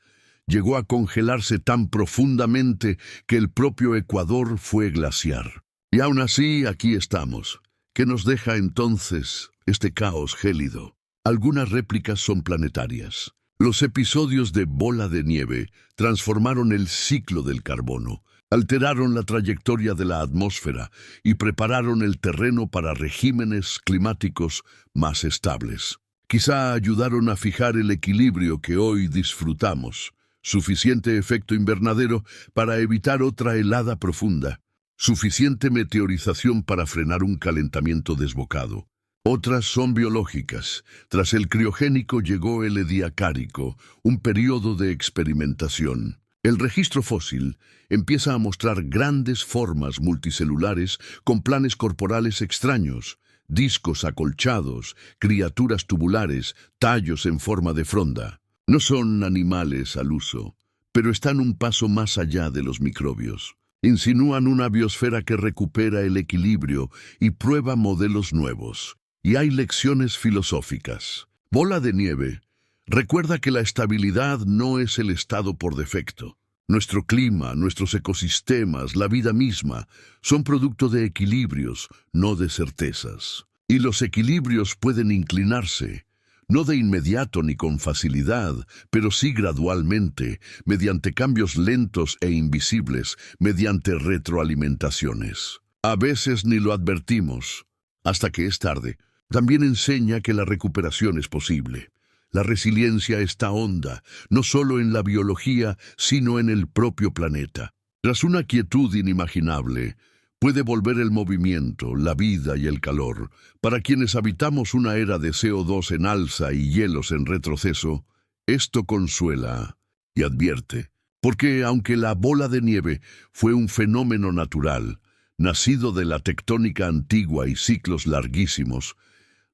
llegó a congelarse tan profundamente que el propio Ecuador fue glaciar. Y aún así, aquí estamos. ¿Qué nos deja entonces este caos gélido? Algunas réplicas son planetarias. Los episodios de Bola de Nieve transformaron el ciclo del carbono, alteraron la trayectoria de la atmósfera y prepararon el terreno para regímenes climáticos más estables. Quizá ayudaron a fijar el equilibrio que hoy disfrutamos, suficiente efecto invernadero para evitar otra helada profunda, suficiente meteorización para frenar un calentamiento desbocado. Otras son biológicas. Tras el criogénico llegó el ediacárico, un periodo de experimentación. El registro fósil empieza a mostrar grandes formas multicelulares con planes corporales extraños, discos acolchados, criaturas tubulares, tallos en forma de fronda. No son animales al uso, pero están un paso más allá de los microbios. Insinúan una biosfera que recupera el equilibrio y prueba modelos nuevos. Y hay lecciones filosóficas. Bola de Nieve recuerda que la estabilidad no es el estado por defecto. Nuestro clima, nuestros ecosistemas, la vida misma, son producto de equilibrios, no de certezas. Y los equilibrios pueden inclinarse, no de inmediato ni con facilidad, pero sí gradualmente, mediante cambios lentos e invisibles, mediante retroalimentaciones. A veces ni lo advertimos, hasta que es tarde. También enseña que la recuperación es posible. La resiliencia está honda, no solo en la biología, sino en el propio planeta. Tras una quietud inimaginable, puede volver el movimiento, la vida y el calor. Para quienes habitamos una era de CO2 en alza y hielos en retroceso, esto consuela y advierte, porque aunque la bola de nieve fue un fenómeno natural, nacido de la tectónica antigua y ciclos larguísimos,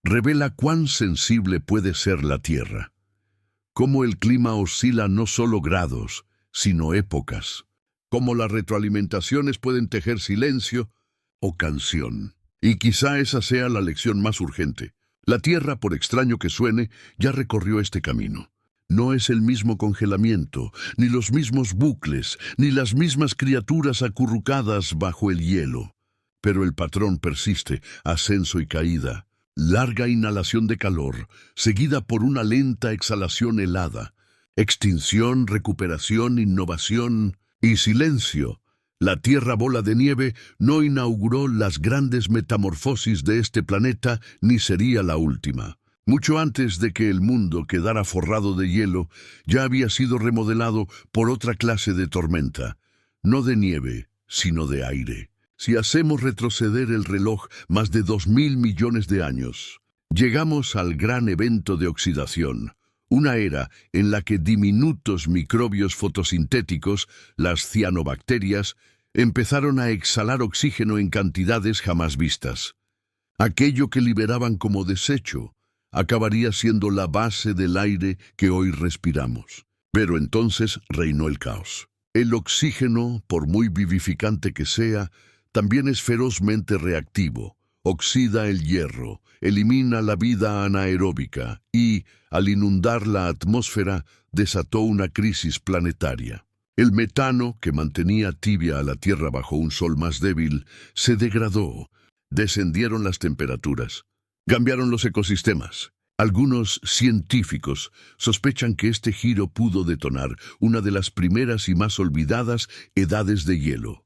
revela cuán sensible puede ser la Tierra, cómo el clima oscila no solo grados, sino épocas, cómo las retroalimentaciones pueden tejer silencio o canción. Y quizá esa sea la lección más urgente. La Tierra, por extraño que suene, ya recorrió este camino. No es el mismo congelamiento, ni los mismos bucles, ni las mismas criaturas acurrucadas bajo el hielo. Pero el patrón persiste, ascenso y caída. Larga inhalación de calor, seguida por una lenta exhalación helada. Extinción, recuperación, innovación y silencio. La Tierra bola de nieve no inauguró las grandes metamorfosis de este planeta ni sería la última. Mucho antes de que el mundo quedara forrado de hielo, ya había sido remodelado por otra clase de tormenta, no de nieve, sino de aire. Si hacemos retroceder el reloj más de 2.000 millones de años, llegamos al gran evento de oxidación, una era en la que diminutos microbios fotosintéticos, las cianobacterias, empezaron a exhalar oxígeno en cantidades jamás vistas. Aquello que liberaban como desecho acabaría siendo la base del aire que hoy respiramos. Pero entonces reinó el caos. El oxígeno, por muy vivificante que sea, también es ferozmente reactivo, oxida el hierro, elimina la vida anaeróbica y, al inundar la atmósfera, desató una crisis planetaria. El metano, que mantenía tibia a la Tierra bajo un sol más débil, se degradó, descendieron las temperaturas, cambiaron los ecosistemas. Algunos científicos sospechan que este giro pudo detonar una de las primeras y más olvidadas edades de hielo.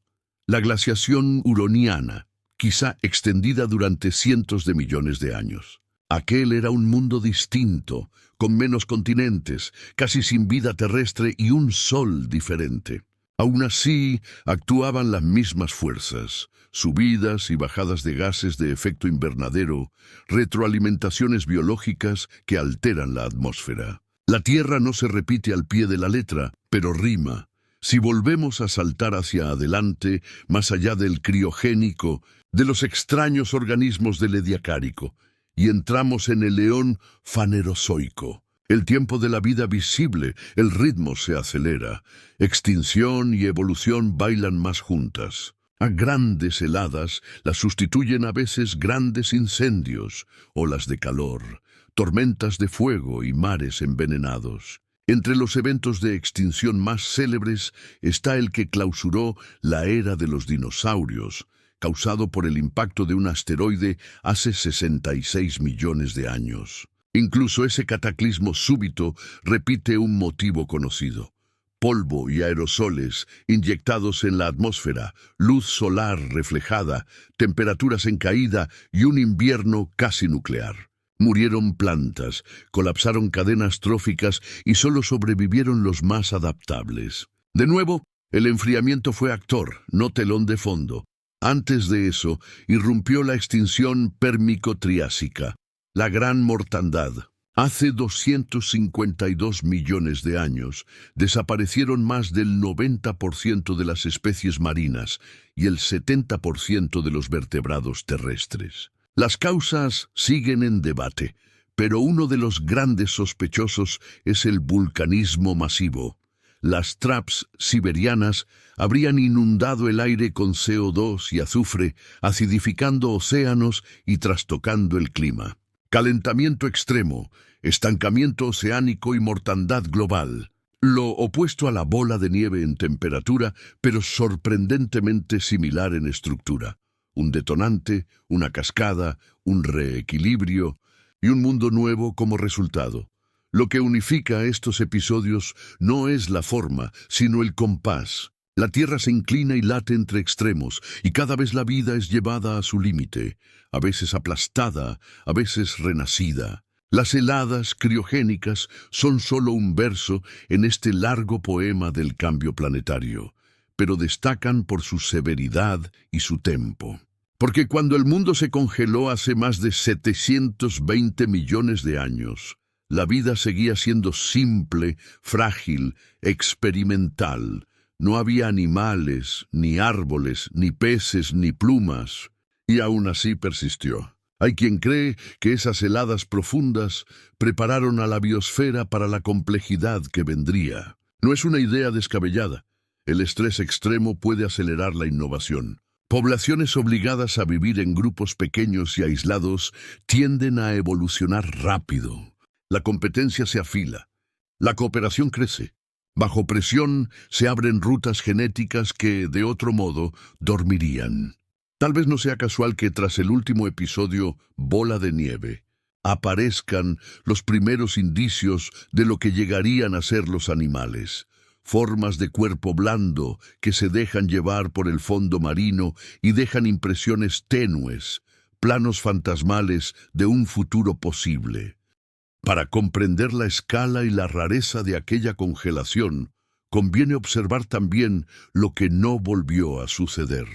La glaciación huroniana, quizá extendida durante cientos de millones de años. Aquel era un mundo distinto, con menos continentes, casi sin vida terrestre y un sol diferente. Aún así, actuaban las mismas fuerzas, subidas y bajadas de gases de efecto invernadero, retroalimentaciones biológicas que alteran la atmósfera. La Tierra no se repite al pie de la letra, pero rima. Si volvemos a saltar hacia adelante, más allá del criogénico, de los extraños organismos del ediacárico, y entramos en el eón fanerozoico, el tiempo de la vida visible, el ritmo se acelera, extinción y evolución bailan más juntas. A grandes heladas las sustituyen a veces grandes incendios, olas de calor, tormentas de fuego y mares envenenados. Entre los eventos de extinción más célebres está el que clausuró la era de los dinosaurios, causado por el impacto de un asteroide hace 66 millones de años. Incluso ese cataclismo súbito repite un motivo conocido: polvo y aerosoles inyectados en la atmósfera, luz solar reflejada, temperaturas en caída y un invierno casi nuclear. Murieron plantas, colapsaron cadenas tróficas y solo sobrevivieron los más adaptables. De nuevo, el enfriamiento fue actor, no telón de fondo. Antes de eso, irrumpió la extinción pérmico-triásica, la gran mortandad. Hace 252 millones de años desaparecieron más del 90% de las especies marinas y el 70% de los vertebrados terrestres. Las causas siguen en debate, pero uno de los grandes sospechosos es el vulcanismo masivo. Las traps siberianas habrían inundado el aire con CO2 y azufre, acidificando océanos y trastocando el clima. Calentamiento extremo, estancamiento oceánico y mortandad global. Lo opuesto a la bola de nieve en temperatura, pero sorprendentemente similar en estructura. Un detonante, una cascada, un reequilibrio y un mundo nuevo como resultado. Lo que unifica estos episodios no es la forma, sino el compás. La Tierra se inclina y late entre extremos, y cada vez la vida es llevada a su límite, a veces aplastada, a veces renacida. Las heladas criogénicas son solo un verso en este largo poema del cambio planetario, pero destacan por su severidad y su tempo. Porque cuando el mundo se congeló hace más de 720 millones de años, la vida seguía siendo simple, frágil, experimental. No había animales, ni árboles, ni peces, ni plumas, y aún así persistió. Hay quien cree que esas heladas profundas prepararon a la biosfera para la complejidad que vendría. No es una idea descabellada. El estrés extremo puede acelerar la innovación. Poblaciones obligadas a vivir en grupos pequeños y aislados tienden a evolucionar rápido. La competencia se afila. La cooperación crece. Bajo presión se abren rutas genéticas que, de otro modo, dormirían. Tal vez no sea casual que tras el último episodio, Bola de Nieve, aparezcan los primeros indicios de lo que llegarían a ser los animales. Formas de cuerpo blando que se dejan llevar por el fondo marino y dejan impresiones tenues, planos fantasmales de un futuro posible. Para comprender la escala y la rareza de aquella congelación, conviene observar también lo que no volvió a suceder.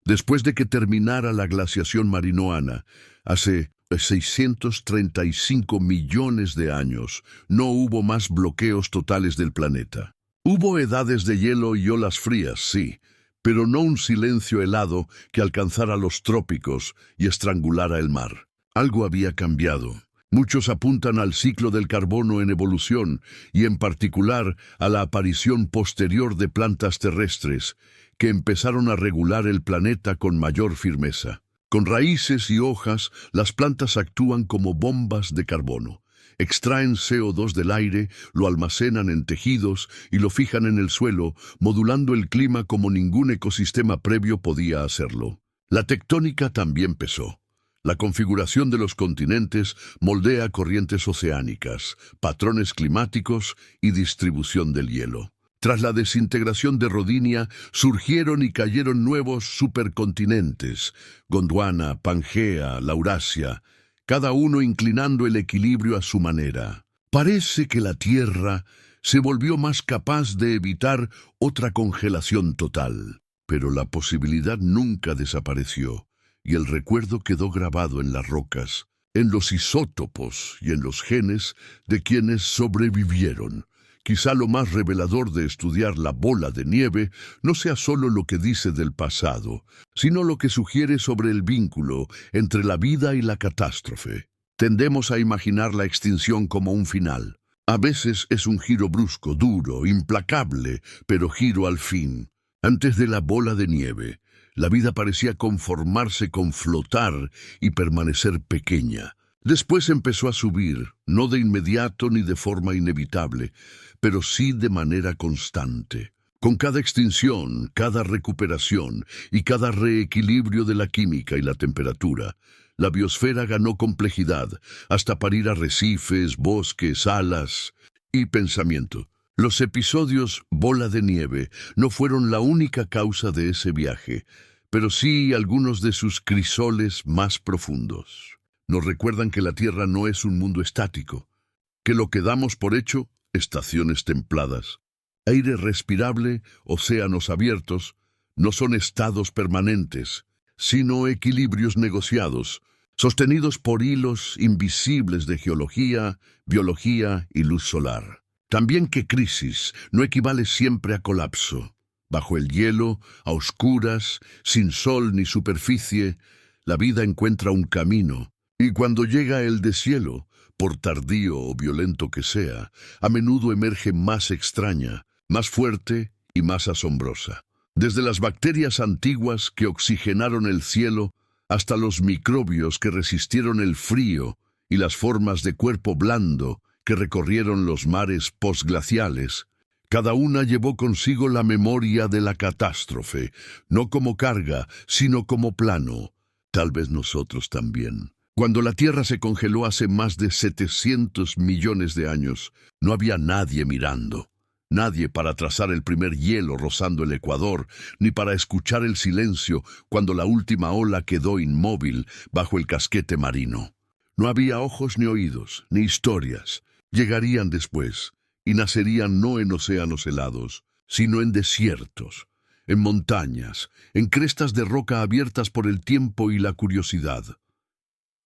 Después de que terminara la glaciación marinoana, hace 635 millones de años, no hubo más bloqueos totales del planeta. Hubo edades de hielo y olas frías, sí, pero no un silencio helado que alcanzara los trópicos y estrangulara el mar. Algo había cambiado. Muchos apuntan al ciclo del carbono en evolución y en particular a la aparición posterior de plantas terrestres que empezaron a regular el planeta con mayor firmeza. Con raíces y hojas, las plantas actúan como bombas de carbono. Extraen CO2 del aire, lo almacenan en tejidos y lo fijan en el suelo, modulando el clima como ningún ecosistema previo podía hacerlo. La tectónica también pesó. La configuración de los continentes moldea corrientes oceánicas, patrones climáticos y distribución del hielo. Tras la desintegración de Rodinia, surgieron y cayeron nuevos supercontinentes, Gondwana, Pangea, Laurasia, cada uno inclinando el equilibrio a su manera. Parece que la Tierra se volvió más capaz de evitar otra congelación total, pero la posibilidad nunca desapareció. Y el recuerdo quedó grabado en las rocas, en los isótopos y en los genes de quienes sobrevivieron. Quizá lo más revelador de estudiar la bola de nieve no sea solo lo que dice del pasado, sino lo que sugiere sobre el vínculo entre la vida y la catástrofe. Tendemos a imaginar la extinción como un final. A veces es un giro brusco, duro, implacable, pero giro al fin. Antes de la bola de nieve, la vida parecía conformarse con flotar y permanecer pequeña. Después empezó a subir, no de inmediato ni de forma inevitable, pero sí de manera constante. Con cada extinción, cada recuperación y cada reequilibrio de la química y la temperatura, la biosfera ganó complejidad hasta parir arrecifes, bosques, alas y pensamiento. Los episodios Bola de Nieve no fueron la única causa de ese viaje, pero sí algunos de sus crisoles más profundos. Nos recuerdan que la Tierra no es un mundo estático, que lo que damos por hecho, estaciones templadas, aire respirable, océanos abiertos, no son estados permanentes, sino equilibrios negociados, sostenidos por hilos invisibles de geología, biología y luz solar. También que crisis no equivale siempre a colapso. Bajo el hielo, a oscuras, sin sol ni superficie, la vida encuentra un camino, y cuando llega el deshielo, por tardío o violento que sea, a menudo emerge más extraña, más fuerte y más asombrosa. Desde las bacterias antiguas que oxigenaron el cielo hasta los microbios que resistieron el frío y las formas de cuerpo blando que recorrieron los mares postglaciales, cada una llevó consigo la memoria de la catástrofe, no como carga, sino como plano. Tal vez nosotros también. Cuando la Tierra se congeló hace más de 700 millones de años, no había nadie mirando. Nadie para trazar el primer hielo rozando el ecuador, ni para escuchar el silencio cuando la última ola quedó inmóvil bajo el casquete marino. No había ojos ni oídos, ni historias. Llegarían después, y nacerían no en océanos helados, sino en desiertos, en montañas, en crestas de roca abiertas por el tiempo y la curiosidad.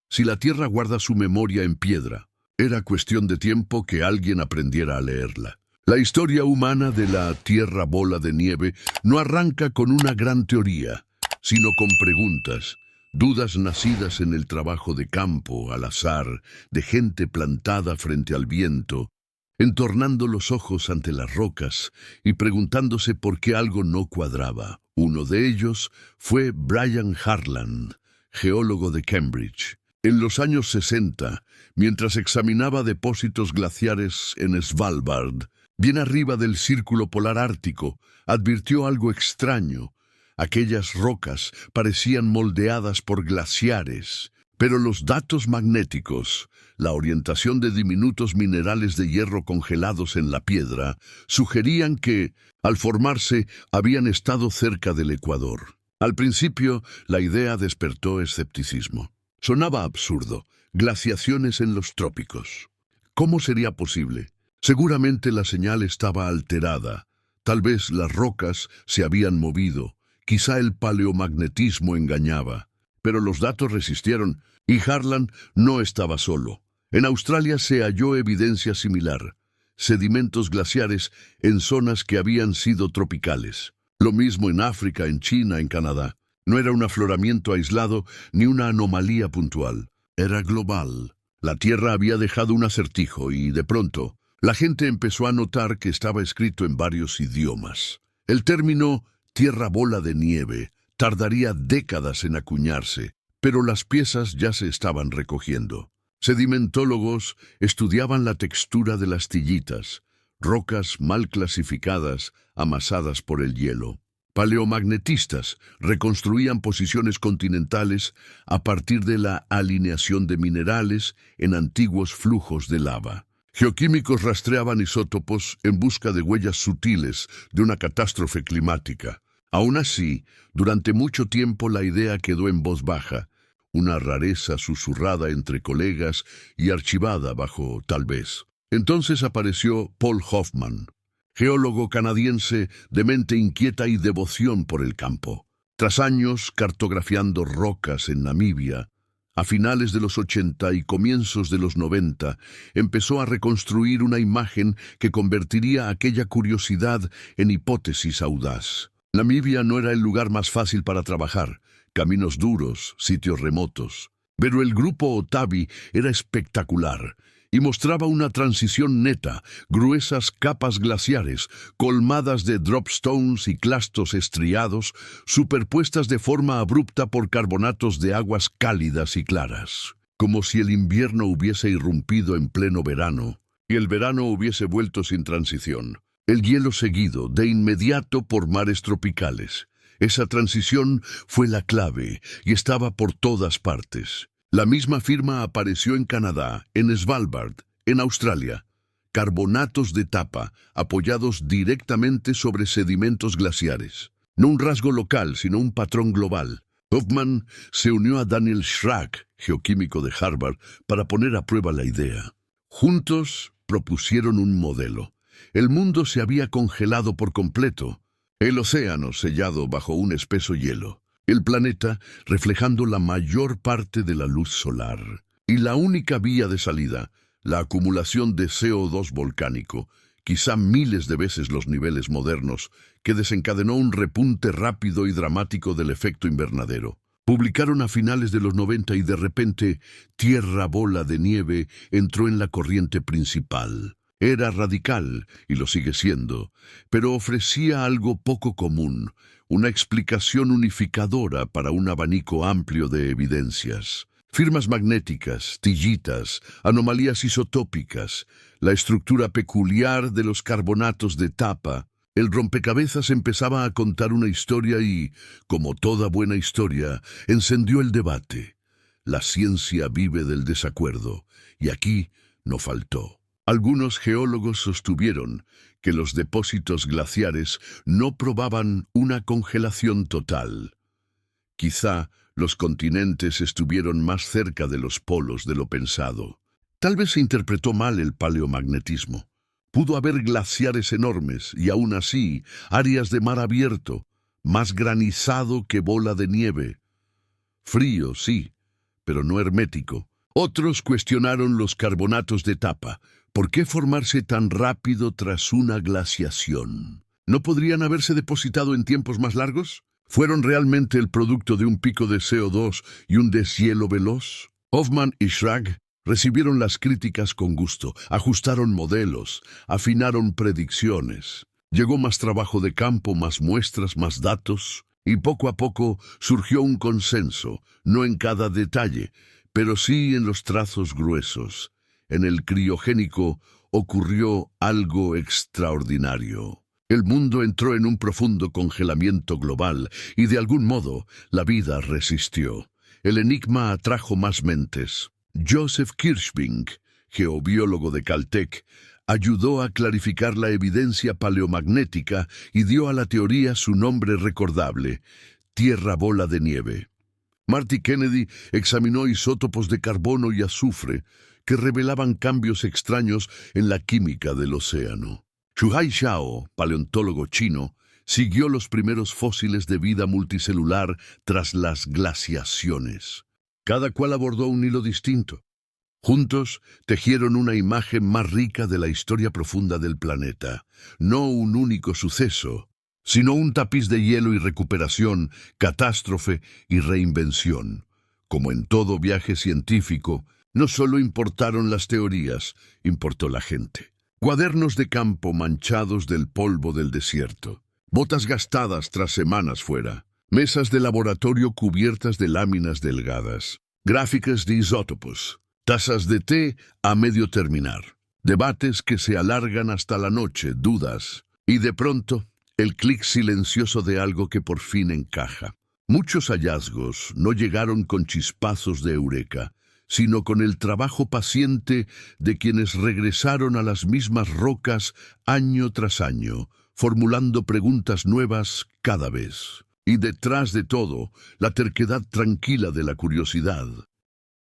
Si la Tierra guarda su memoria en piedra, era cuestión de tiempo que alguien aprendiera a leerla. La historia humana de la Tierra Bola de Nieve no arranca con una gran teoría, sino con preguntas, dudas nacidas en el trabajo de campo, al azar, de gente plantada frente al viento, entornando los ojos ante las rocas y preguntándose por qué algo no cuadraba. Uno de ellos fue Brian Harland, geólogo de Cambridge. En los años 60, mientras examinaba depósitos glaciares en Svalbard, bien arriba del círculo polar ártico, advirtió algo extraño. Aquellas rocas parecían moldeadas por glaciares, pero los datos magnéticos, la orientación de diminutos minerales de hierro congelados en la piedra, sugerían que, al formarse, habían estado cerca del ecuador. Al principio, la idea despertó escepticismo. Sonaba absurdo, glaciaciones en los trópicos. ¿Cómo sería posible? Seguramente la señal estaba alterada. Tal vez las rocas se habían movido. Quizá el paleomagnetismo engañaba. Pero los datos resistieron, y Harland no estaba solo. En Australia se halló evidencia similar. Sedimentos glaciares en zonas que habían sido tropicales. Lo mismo en África, en China, en Canadá. No era un afloramiento aislado ni una anomalía puntual. Era global. La Tierra había dejado un acertijo y, de pronto, la gente empezó a notar que estaba escrito en varios idiomas. El término Tierra Bola de Nieve tardaría décadas en acuñarse, pero las piezas ya se estaban recogiendo. Sedimentólogos estudiaban la textura de las tillitas, rocas mal clasificadas, amasadas por el hielo. Paleomagnetistas reconstruían posiciones continentales a partir de la alineación de minerales en antiguos flujos de lava. Geoquímicos rastreaban isótopos en busca de huellas sutiles de una catástrofe climática. Aún así, durante mucho tiempo la idea quedó en voz baja, una rareza susurrada entre colegas y archivada bajo tal vez. Entonces apareció Paul Hoffman, geólogo canadiense de mente inquieta y devoción por el campo. Tras años cartografiando rocas en Namibia, a finales de los 80 y comienzos de los 90, empezó a reconstruir una imagen que convertiría aquella curiosidad en hipótesis audaz. Namibia no era el lugar más fácil para trabajar, caminos duros, sitios remotos. Pero el grupo Otavi era espectacular y mostraba una transición neta, gruesas capas glaciares, colmadas de dropstones y clastos estriados, superpuestas de forma abrupta por carbonatos de aguas cálidas y claras, como si el invierno hubiese irrumpido en pleno verano y el verano hubiese vuelto sin transición. El hielo seguido de inmediato por mares tropicales. Esa transición fue la clave y estaba por todas partes. La misma firma apareció en Canadá, en Svalbard, en Australia. Carbonatos de tapa, apoyados directamente sobre sedimentos glaciares. No un rasgo local, sino un patrón global. Hoffman se unió a Daniel Schrack, geoquímico de Harvard, para poner a prueba la idea. Juntos propusieron un modelo. El mundo se había congelado por completo. El océano sellado bajo un espeso hielo. El planeta reflejando la mayor parte de la luz solar. Y la única vía de salida, la acumulación de CO2 volcánico, quizá miles de veces los niveles modernos, que desencadenó un repunte rápido y dramático del efecto invernadero. Publicaron a finales de los 90 y de repente, Tierra Bola de Nieve entró en la corriente principal. Era radical, y lo sigue siendo, pero ofrecía algo poco común, una explicación unificadora para un abanico amplio de evidencias. Firmas magnéticas, tillitas, anomalías isotópicas, la estructura peculiar de los carbonatos de tapa. El rompecabezas empezaba a contar una historia y, como toda buena historia, encendió el debate. La ciencia vive del desacuerdo, y aquí no faltó. Algunos geólogos sostuvieron que los depósitos glaciares no probaban una congelación total. Quizá los continentes estuvieron más cerca de los polos de lo pensado. Tal vez se interpretó mal el paleomagnetismo. Pudo haber glaciares enormes y aún así áreas de mar abierto, más granizado que bola de nieve. Frío, sí, pero no hermético. Otros cuestionaron los carbonatos de tapa. ¿Por qué formarse tan rápido tras una glaciación? ¿No podrían haberse depositado en tiempos más largos? ¿Fueron realmente el producto de un pico de CO2 y un deshielo veloz? Hoffman y Schrack recibieron las críticas con gusto, ajustaron modelos, afinaron predicciones. Llegó más trabajo de campo, más muestras, más datos, y poco a poco surgió un consenso, no en cada detalle, pero sí en los trazos gruesos. En el criogénico ocurrió algo extraordinario. El mundo entró en un profundo congelamiento global y de algún modo la vida resistió. El enigma atrajo más mentes. Joseph Kirschvink, geobiólogo de Caltech, ayudó a clarificar la evidencia paleomagnética y dio a la teoría su nombre recordable, Tierra Bola de Nieve. Marty Kennedy examinó isótopos de carbono y azufre que revelaban cambios extraños en la química del océano. Chuhai Xiao, paleontólogo chino, siguió los primeros fósiles de vida multicelular tras las glaciaciones. Cada cual abordó un hilo distinto. Juntos tejieron una imagen más rica de la historia profunda del planeta. No un único suceso, sino un tapiz de hielo y recuperación, catástrofe y reinvención. Como en todo viaje científico, no solo importaron las teorías, importó la gente. Cuadernos de campo manchados del polvo del desierto, botas gastadas tras semanas fuera, mesas de laboratorio cubiertas de láminas delgadas, gráficas de isótopos, tazas de té a medio terminar, debates que se alargan hasta la noche, dudas, y de pronto el clic silencioso de algo que por fin encaja. Muchos hallazgos no llegaron con chispazos de eureka, sino con el trabajo paciente de quienes regresaron a las mismas rocas año tras año, formulando preguntas nuevas cada vez. Y detrás de todo, la terquedad tranquila de la curiosidad.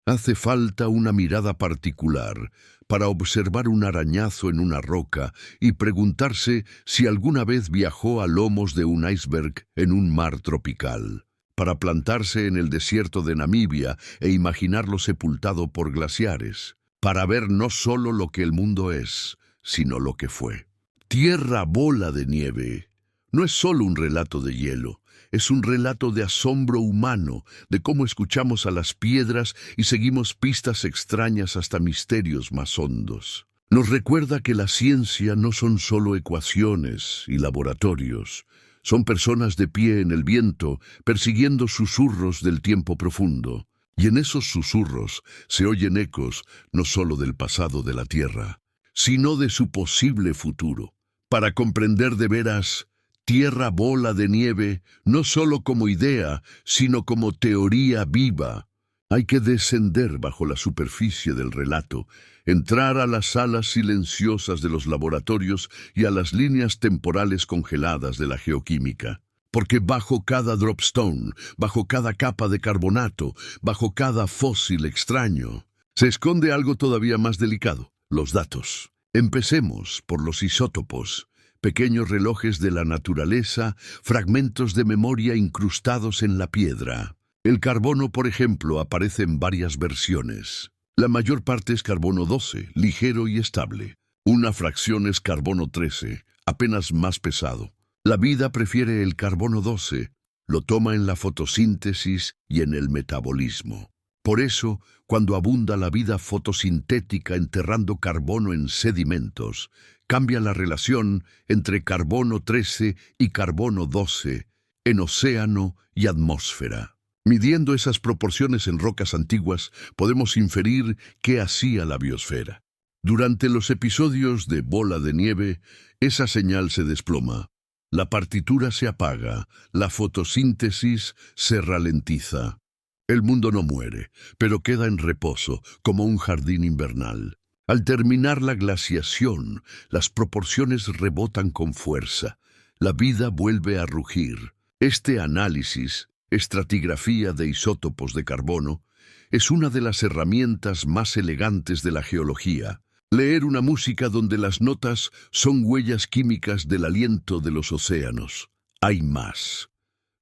Hace falta una mirada particular para observar un arañazo en una roca y preguntarse si alguna vez viajó a lomos de un iceberg en un mar tropical, para plantarse en el desierto de Namibia e imaginarlo sepultado por glaciares, para ver no solo lo que el mundo es, sino lo que fue. Tierra Bola de Nieve no es solo un relato de hielo, es un relato de asombro humano, de cómo escuchamos a las piedras y seguimos pistas extrañas hasta misterios más hondos. Nos recuerda que la ciencia no son solo ecuaciones y laboratorios, son personas de pie en el viento, persiguiendo susurros del tiempo profundo. Y en esos susurros se oyen ecos no solo del pasado de la Tierra, sino de su posible futuro. para comprender de veras Tierra Bola de Nieve, no solo como idea, sino como teoría viva. Hay que descender bajo la superficie del relato, entrar a las salas silenciosas de los laboratorios y a las líneas temporales congeladas de la geoquímica. Porque bajo cada dropstone, bajo cada capa de carbonato, bajo cada fósil extraño, se esconde algo todavía más delicado: los datos. Empecemos por los isótopos, pequeños relojes de la naturaleza, fragmentos de memoria incrustados en la piedra. El carbono, por ejemplo, aparece en varias versiones. La mayor parte es carbono 12, ligero y estable. Una fracción es carbono 13, apenas más pesado. La vida prefiere el carbono 12, lo toma en la fotosíntesis y en el metabolismo. Por eso, cuando abunda la vida fotosintética enterrando carbono en sedimentos, cambia la relación entre carbono 13 y carbono 12 en océano y atmósfera. Midiendo esas proporciones en rocas antiguas, podemos inferir qué hacía la biosfera. Durante los episodios de Bola de Nieve, esa señal se desploma. La partitura se apaga, la fotosíntesis se ralentiza. El mundo no muere, pero queda en reposo, como un jardín invernal. Al terminar la glaciación, las proporciones rebotan con fuerza. La vida vuelve a rugir. Este análisis, estratigrafía de isótopos de carbono, es una de las herramientas más elegantes de la geología. Leer una música donde las notas son huellas químicas del aliento de los océanos. Hay más.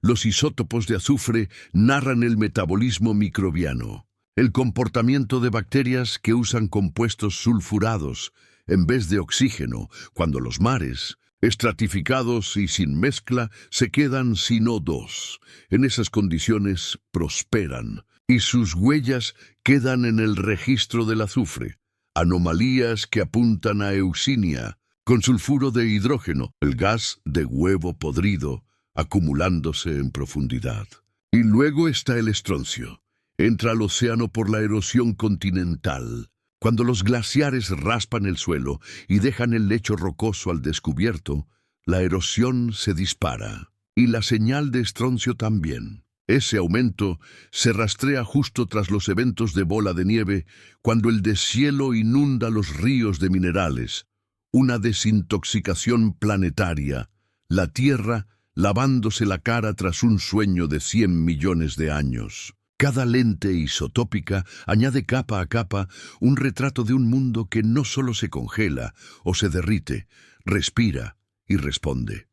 Los isótopos de azufre narran el metabolismo microbiano, el comportamiento de bacterias que usan compuestos sulfurados en vez de oxígeno, cuando los mares, estratificados y sin mezcla, se quedan sin O2. En esas condiciones prosperan, y sus huellas quedan en el registro del azufre. Anomalías que apuntan a euxinia, con sulfuro de hidrógeno, el gas de huevo podrido, acumulándose en profundidad. Y luego está el estroncio. Entra al océano por la erosión continental. Cuando los glaciares raspan el suelo y dejan el lecho rocoso al descubierto, la erosión se dispara. Y la señal de estroncio también. Ese aumento se rastrea justo tras los eventos de Bola de Nieve, cuando el deshielo inunda los ríos de minerales. Una desintoxicación planetaria. La Tierra lavándose la cara tras un sueño de 100 millones de años. Cada lente isotópica añade capa a capa un retrato de un mundo que no solo se congela o se derrite, respira y responde.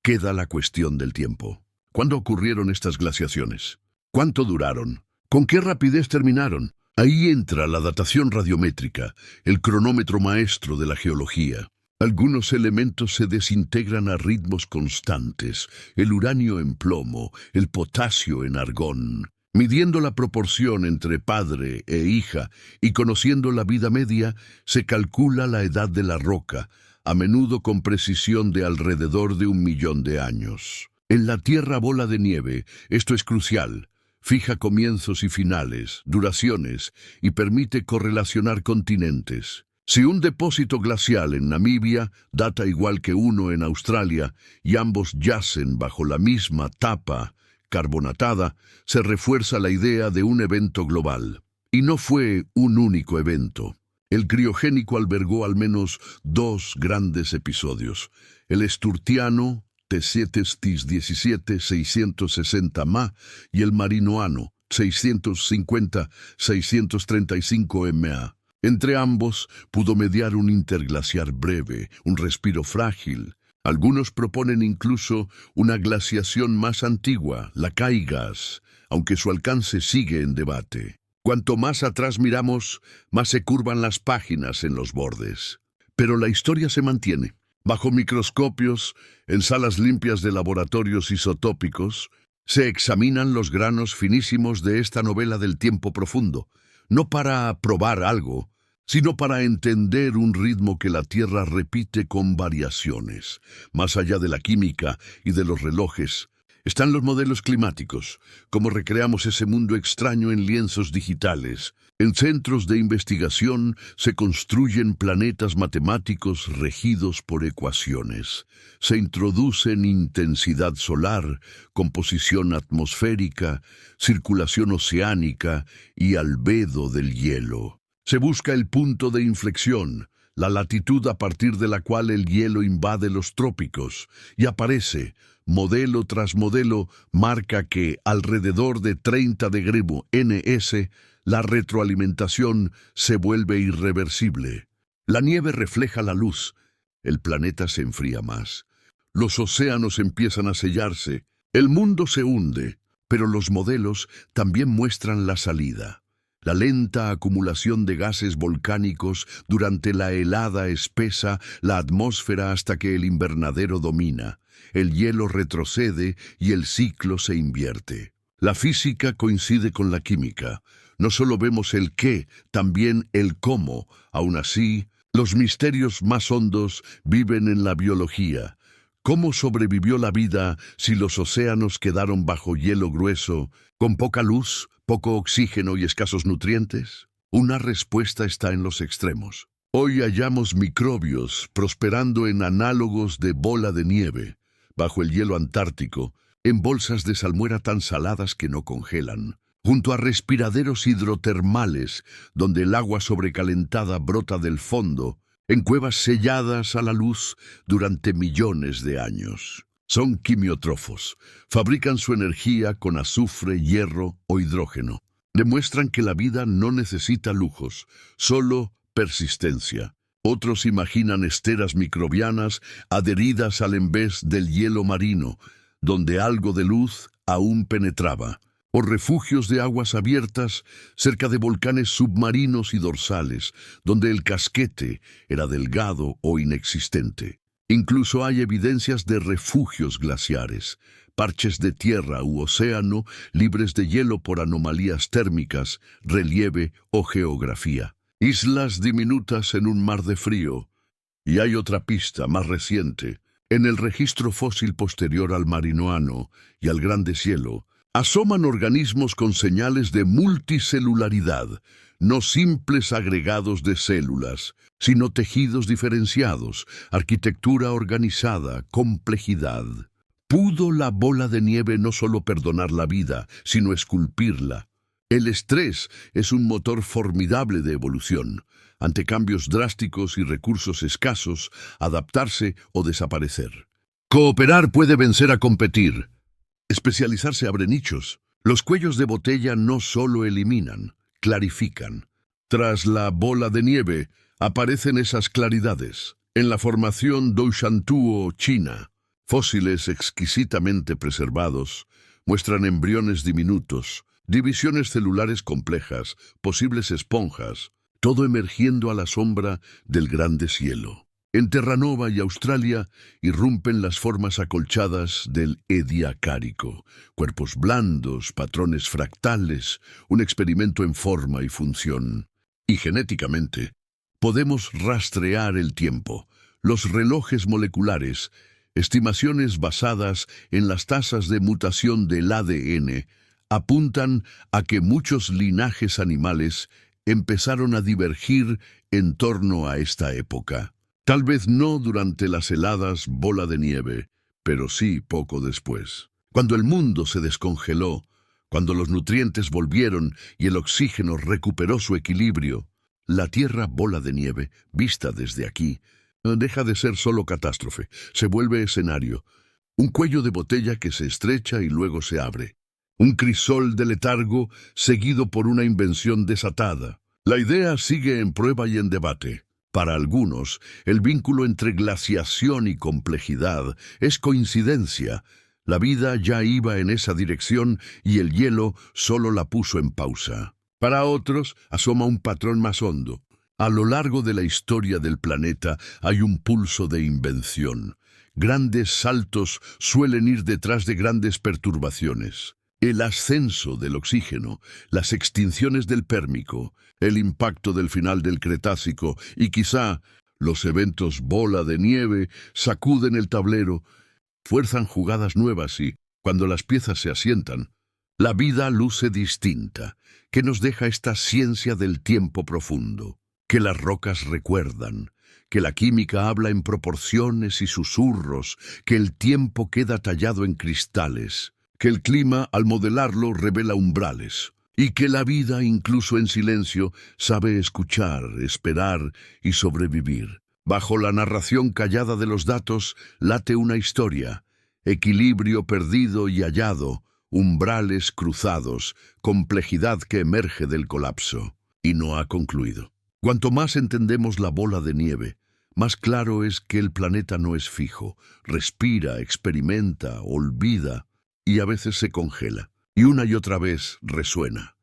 Queda la cuestión del tiempo. ¿Cuándo ocurrieron estas glaciaciones? ¿Cuánto duraron? ¿Con qué rapidez terminaron? Ahí entra la datación radiométrica, el cronómetro maestro de la geología. Algunos elementos se desintegran a ritmos constantes, el uranio en plomo, el potasio en argón. Midiendo la proporción entre padre e hija y conociendo la vida media, se calcula la edad de la roca, a menudo con precisión de alrededor de 1 millón de años. En la Tierra Bola de Nieve, esto es crucial. Fija comienzos y finales, duraciones, y permite correlacionar continentes. Si un depósito glacial en Namibia data igual que uno en Australia, y ambos yacen bajo la misma tapa carbonatada, se refuerza la idea de un evento global. Y no fue un único evento. El criogénico albergó al menos 2 grandes episodios. El esturtiano, T7-17 660 Ma, y el marinoano, 650-635 Ma. Entre ambos pudo mediar un interglaciar breve, un respiro frágil. Algunos proponen incluso una glaciación más antigua, la Caigas, aunque su alcance sigue en debate. Cuanto más atrás miramos, más se curvan las páginas en los bordes. Pero la historia se mantiene. Bajo microscopios, en salas limpias de laboratorios isotópicos, se examinan los granos finísimos de esta novela del tiempo profundo, no para probar algo, sino para entender un ritmo que la Tierra repite con variaciones. Más allá de la química y de los relojes, Están los modelos climáticos, cómo recreamos ese mundo extraño en lienzos digitales. En centros de investigación se construyen planetas matemáticos regidos por ecuaciones. Se introducen intensidad solar, composición atmosférica, circulación oceánica y albedo del hielo. Se busca el punto de inflexión, la latitud a partir de la cual el hielo invade los trópicos, y aparece, modelo tras modelo, marca que alrededor de 30 de gremo NS, la retroalimentación se vuelve irreversible. La nieve refleja la luz, el planeta se enfría más. Los océanos empiezan a sellarse, el mundo se hunde, pero los modelos también muestran la salida. La lenta acumulación de gases volcánicos durante la helada espesa la atmósfera hasta que el invernadero domina. El hielo retrocede y el ciclo se invierte. La física coincide con la química. No solo vemos el qué, también el cómo. Aún así, los misterios más hondos viven en la biología. ¿Cómo sobrevivió la vida si los océanos quedaron bajo hielo grueso, con poca luz, poco oxígeno y escasos nutrientes? Una respuesta está en los extremos. Hoy hallamos microbios prosperando en análogos de bola de nieve, bajo el hielo antártico, en bolsas de salmuera tan saladas que no congelan, junto a respiraderos hidrotermales donde el agua sobrecalentada brota del fondo, en cuevas selladas a la luz durante millones de años. Son quimiótrofos. Fabrican su energía con azufre, hierro o hidrógeno. Demuestran que la vida no necesita lujos, solo persistencia. Otros imaginan esteras microbianas adheridas al envés del hielo marino, donde algo de luz aún penetraba, o refugios de aguas abiertas cerca de volcanes submarinos y dorsales, donde el casquete era delgado o inexistente. Incluso hay evidencias de refugios glaciares, parches de tierra u océano libres de hielo por anomalías térmicas, relieve o geografía. Islas diminutas en un mar de frío. Y hay otra pista más reciente. En el registro fósil posterior al Marinoano y al Gran Deshielo, asoman organismos con señales de multicelularidad, no simples agregados de células, sino tejidos diferenciados, arquitectura organizada, complejidad. ¿Pudo la bola de nieve no solo perdonar la vida, sino esculpirla? El estrés es un motor formidable de evolución. Ante cambios drásticos y recursos escasos, adaptarse o desaparecer. Cooperar puede vencer a competir. Especializarse abre nichos. Los cuellos de botella no solo eliminan, clarifican. Tras la bola de nieve aparecen esas claridades. En la formación Doushantuo, China, fósiles exquisitamente preservados muestran embriones diminutos, divisiones celulares complejas, posibles esponjas, todo emergiendo a la sombra del gran deshielo. En Terranova y Australia irrumpen las formas acolchadas del Ediacárico, cuerpos blandos, patrones fractales, un experimento en forma y función. Y genéticamente, podemos rastrear el tiempo, los relojes moleculares, estimaciones basadas en las tasas de mutación del ADN, apuntan a que muchos linajes animales empezaron a divergir en torno a esta época. Tal vez no durante las heladas bola de nieve, pero sí poco después. Cuando el mundo se descongeló, cuando los nutrientes volvieron y el oxígeno recuperó su equilibrio, la Tierra bola de nieve, vista desde aquí, deja de ser solo catástrofe, se vuelve escenario. Un cuello de botella que se estrecha y luego se abre. Un crisol de letargo seguido por una invención desatada. La idea sigue en prueba y en debate. Para algunos, el vínculo entre glaciación y complejidad es coincidencia. La vida ya iba en esa dirección y el hielo solo la puso en pausa. Para otros, asoma un patrón más hondo. A lo largo de la historia del planeta hay un pulso de invención. Grandes saltos suelen ir detrás de grandes perturbaciones. El ascenso del oxígeno, las extinciones del Pérmico, el impacto del final del Cretácico y quizá los eventos bola de nieve sacuden el tablero, fuerzan jugadas nuevas y, Cuando las piezas se asientan, la vida luce distinta, que nos deja esta ciencia del tiempo profundo, que las rocas recuerdan, que la química habla en proporciones y susurros, que el tiempo queda tallado en cristales, que el clima al modelarlo revela umbrales, y que la vida, incluso en silencio, sabe escuchar, esperar y sobrevivir. Bajo la narración callada de los datos late una historia, equilibrio perdido y hallado, umbrales cruzados, complejidad que emerge del colapso. Y no ha concluido. Cuanto más entendemos la bola de nieve, más claro es que el planeta no es fijo, respira, experimenta, olvida y a veces se congela, y una y otra vez resuena.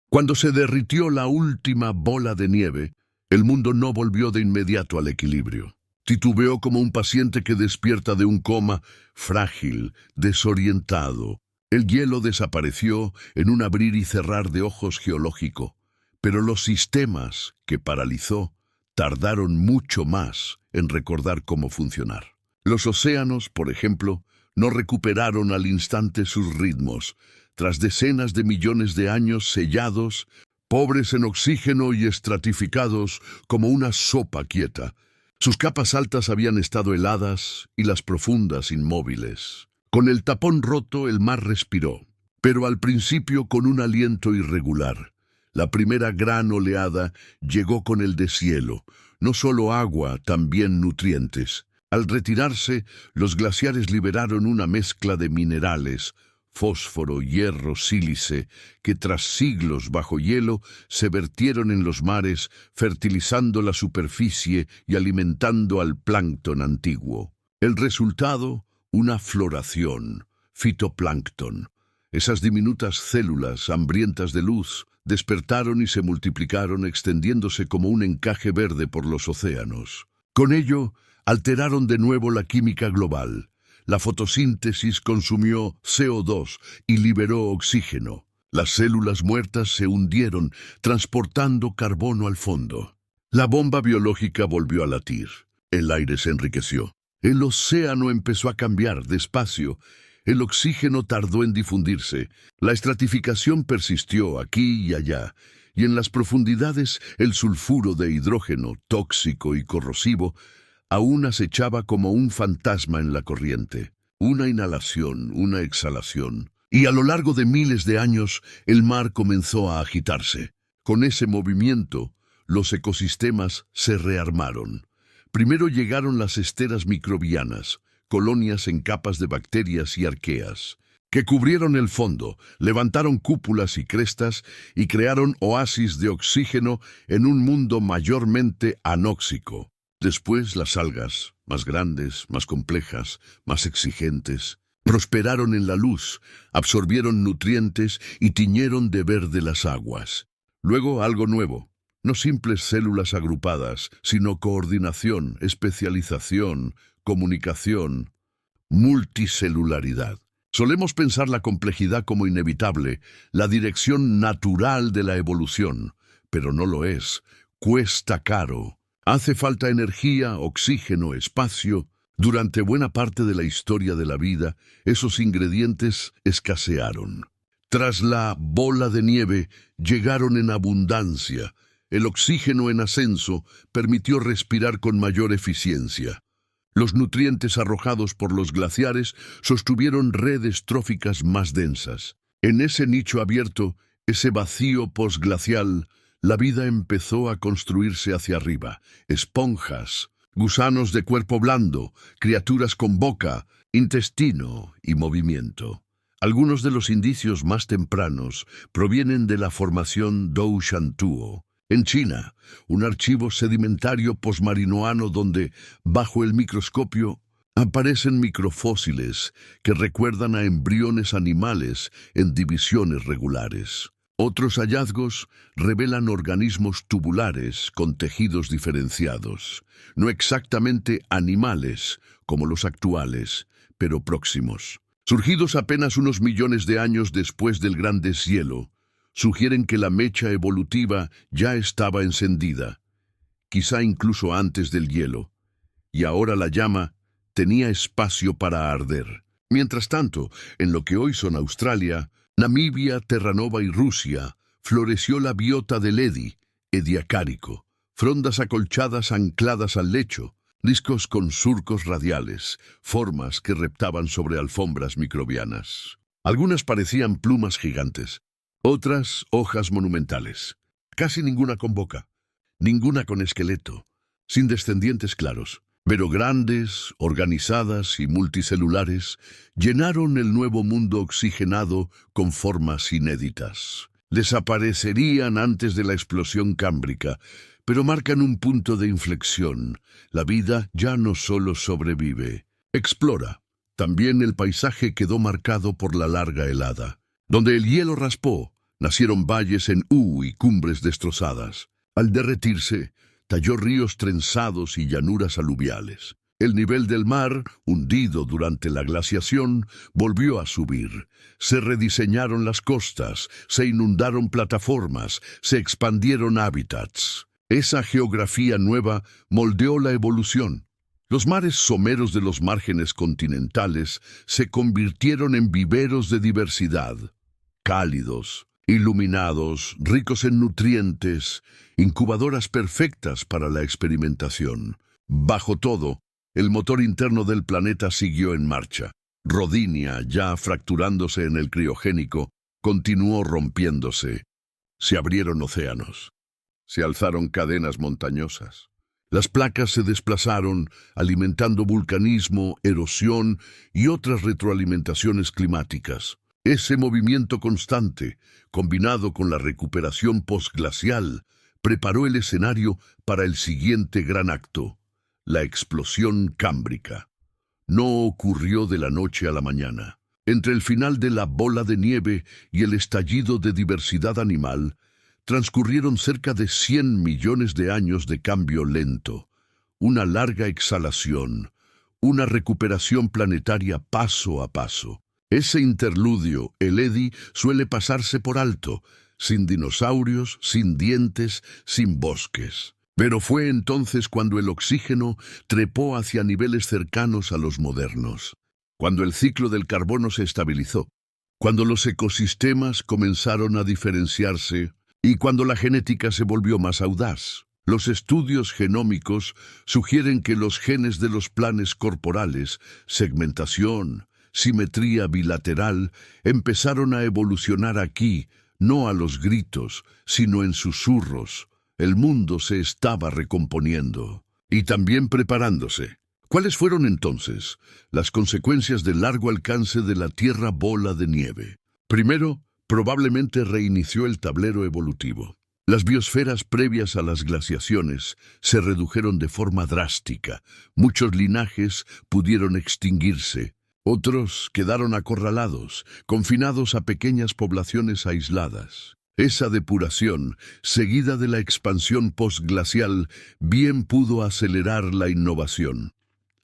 Cuando se derritió la última bola de nieve, el mundo no volvió de inmediato al equilibrio. Titubeó como un paciente que despierta de un coma, frágil, desorientado. El hielo desapareció en un abrir y cerrar de ojos geológico, pero los sistemas que paralizó tardaron mucho más en recordar cómo funcionar. Los océanos, por ejemplo, no recuperaron al instante sus ritmos, tras decenas de millones de años sellados, pobres en oxígeno y estratificados como una sopa quieta. Sus capas altas habían estado heladas y las profundas inmóviles. Con el tapón roto el mar respiró, pero al principio con un aliento irregular. La primera gran oleada llegó con el deshielo, no solo agua, también nutrientes. Al retirarse, los glaciares liberaron una mezcla de minerales, fósforo, hierro, sílice, que tras siglos bajo hielo se vertieron en los mares, fertilizando la superficie y alimentando al plancton antiguo. El resultado, una floración, fitoplancton. Esas diminutas células, hambrientas de luz, despertaron y se multiplicaron extendiéndose como un encaje verde por los océanos. Con ello, alteraron de nuevo la química global. La fotosíntesis consumió CO2 y liberó oxígeno. Las células muertas se hundieron, transportando carbono al fondo. La bomba biológica volvió a latir. El aire se enriqueció. El océano empezó a cambiar despacio. El oxígeno tardó en difundirse. La estratificación persistió aquí y allá. Y en las profundidades el sulfuro de hidrógeno, tóxico y corrosivo, aún acechaba como un fantasma en la corriente. Una inhalación, una exhalación. Y a lo largo de miles de años, el mar comenzó a agitarse. Con ese movimiento, los ecosistemas se rearmaron. Primero llegaron las esteras microbianas, colonias en capas de bacterias y arqueas, que cubrieron el fondo, levantaron cúpulas y crestas y crearon oasis de oxígeno en un mundo mayormente anóxico. Después las algas, más grandes, más complejas, más exigentes, prosperaron en la luz, absorbieron nutrientes y tiñeron de verde las aguas. Luego algo nuevo, no simples células agrupadas, sino coordinación, especialización, comunicación, multicelularidad. Solemos pensar la complejidad como inevitable, la dirección natural de la evolución, pero no lo es. Cuesta caro. Hace falta energía, oxígeno, espacio. Durante buena parte de la historia de la vida, esos ingredientes escasearon. Tras la bola de nieve, llegaron en abundancia. El oxígeno en ascenso permitió respirar con mayor eficiencia. Los nutrientes arrojados por los glaciares sostuvieron redes tróficas más densas. En ese nicho abierto, ese vacío posglacial, la vida empezó a construirse hacia arriba. Esponjas, gusanos de cuerpo blando, criaturas con boca, intestino y movimiento. Algunos de los indicios más tempranos provienen de la formación Dou Shantuo, en China, un archivo sedimentario posmarinoano donde, bajo el microscopio, aparecen microfósiles que recuerdan a embriones animales en divisiones regulares. Otros hallazgos revelan organismos tubulares con tejidos diferenciados, no exactamente animales como los actuales, pero próximos. Surgidos apenas unos millones de años después del gran deshielo, sugieren que la mecha evolutiva ya estaba encendida, quizá incluso antes del hielo, y ahora la llama tenía espacio para arder. Mientras tanto, en lo que hoy son Australia, Namibia, Terranova y Rusia, floreció la biota del Ediacárico, frondas acolchadas ancladas al lecho, discos con surcos radiales, formas que reptaban sobre alfombras microbianas. Algunas parecían plumas gigantes, otras hojas monumentales. Casi ninguna con boca, ninguna con esqueleto, sin descendientes claros, pero grandes, organizadas y multicelulares, llenaron el nuevo mundo oxigenado con formas inéditas. Desaparecerían antes de la explosión cámbrica, pero marcan un punto de inflexión. La vida ya no solo sobrevive, explora. También el paisaje quedó marcado por la larga helada. Donde el hielo raspó, nacieron valles en U y cumbres destrozadas. Al derretirse, talló ríos trenzados y llanuras aluviales. El nivel del mar, hundido durante la glaciación, volvió a subir. Se rediseñaron las costas, se inundaron plataformas, se expandieron hábitats. Esa geografía nueva moldeó la evolución. Los mares someros de los márgenes continentales se convirtieron en viveros de diversidad, cálidos, iluminados, ricos en nutrientes, incubadoras perfectas para la experimentación. Bajo todo, el motor interno del planeta siguió en marcha. Rodinia, ya fracturándose en el criogénico, continuó rompiéndose. Se abrieron océanos. Se alzaron cadenas montañosas. Las placas se desplazaron, alimentando vulcanismo, erosión y otras retroalimentaciones climáticas. Ese movimiento constante, combinado con la recuperación postglacial, preparó el escenario para el siguiente gran acto, la explosión cámbrica. No ocurrió de la noche a la mañana. Entre el final de la bola de nieve y el estallido de diversidad animal, transcurrieron cerca de 100 millones de años de cambio lento, una larga exhalación, una recuperación planetaria paso a paso. Ese interludio, el Eddy, suele pasarse por alto, sin dinosaurios, sin dientes, sin bosques. Pero fue entonces cuando el oxígeno trepó hacia niveles cercanos a los modernos, cuando el ciclo del carbono se estabilizó, cuando los ecosistemas comenzaron a diferenciarse y cuando la genética se volvió más audaz. Los estudios genómicos sugieren que los genes de los planes corporales, segmentación, simetría bilateral, empezaron a evolucionar aquí, no a los gritos, sino en susurros. El mundo se estaba recomponiendo y también preparándose. ¿Cuáles fueron entonces las consecuencias del largo alcance de la Tierra bola de nieve? Primero, probablemente reinició el tablero evolutivo. Las biosferas previas a las glaciaciones se redujeron de forma drástica. Muchos linajes pudieron extinguirse. Otros quedaron acorralados, confinados a pequeñas poblaciones aisladas. Esa depuración, seguida de la expansión postglacial, bien pudo acelerar la innovación.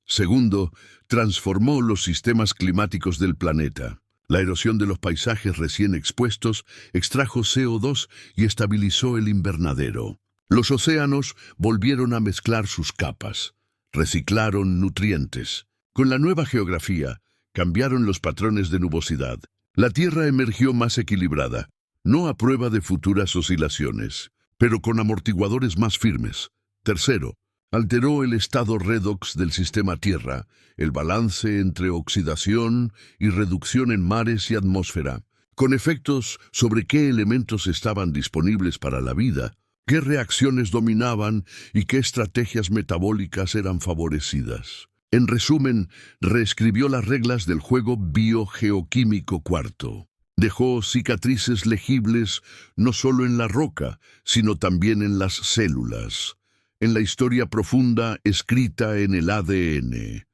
Segundo, transformó los sistemas climáticos del planeta. La erosión de los paisajes recién expuestos extrajo CO2 y estabilizó el invernadero. Los océanos volvieron a mezclar sus capas, reciclaron nutrientes. Con la nueva geografía, cambiaron los patrones de nubosidad. La Tierra emergió más equilibrada, no a prueba de futuras oscilaciones, pero con amortiguadores más firmes. Tercero, alteró el estado redox del sistema Tierra, el balance entre oxidación y reducción en mares y atmósfera, con efectos sobre qué elementos estaban disponibles para la vida, qué reacciones dominaban y qué estrategias metabólicas eran favorecidas. En resumen, reescribió las reglas del juego biogeoquímico cuarto. Dejó cicatrices legibles no solo en la roca, sino también en las células, en la historia profunda escrita en el ADN.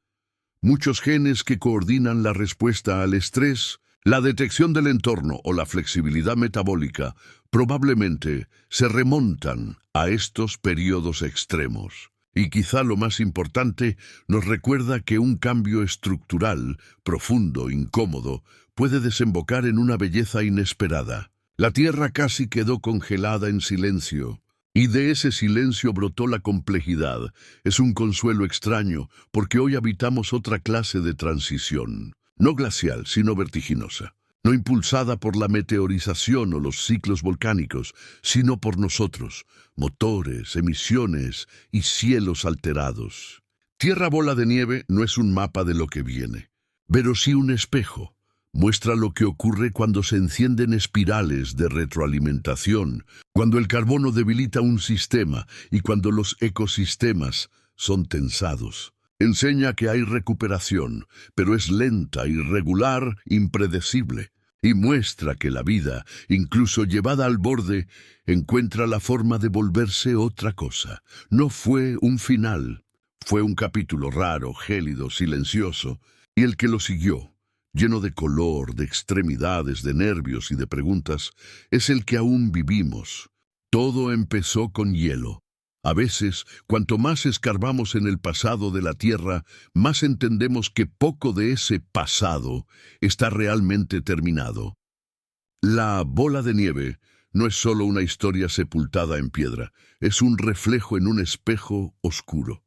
Muchos genes que coordinan la respuesta al estrés, la detección del entorno o la flexibilidad metabólica probablemente se remontan a estos periodos extremos. Y quizá lo más importante, nos recuerda que un cambio estructural, profundo, incómodo, puede desembocar en una belleza inesperada. La Tierra casi quedó congelada en silencio, y de ese silencio brotó la complejidad. Es un consuelo extraño, porque hoy habitamos otra clase de transición. no glacial, sino vertiginosa, no impulsada por la meteorización o los ciclos volcánicos, sino por nosotros, motores, emisiones y cielos alterados. Tierra Bola de Nieve no es un mapa de lo que viene, pero sí un espejo. Muestra lo que ocurre cuando se encienden espirales de retroalimentación, cuando el carbono debilita un sistema y cuando los ecosistemas son tensados. Enseña que hay recuperación, pero es lenta, irregular, impredecible. Y muestra que la vida, incluso llevada al borde, encuentra la forma de volverse otra cosa. No fue un final, fue un capítulo raro, gélido, silencioso, y el que lo siguió, lleno de color, de extremidades, de nervios y de preguntas, es el que aún vivimos. Todo empezó con hielo. A veces, cuanto más escarbamos en el pasado de la Tierra, más entendemos que poco de ese pasado está realmente terminado. La bola de nieve no es solo una historia sepultada en piedra, es un reflejo en un espejo oscuro.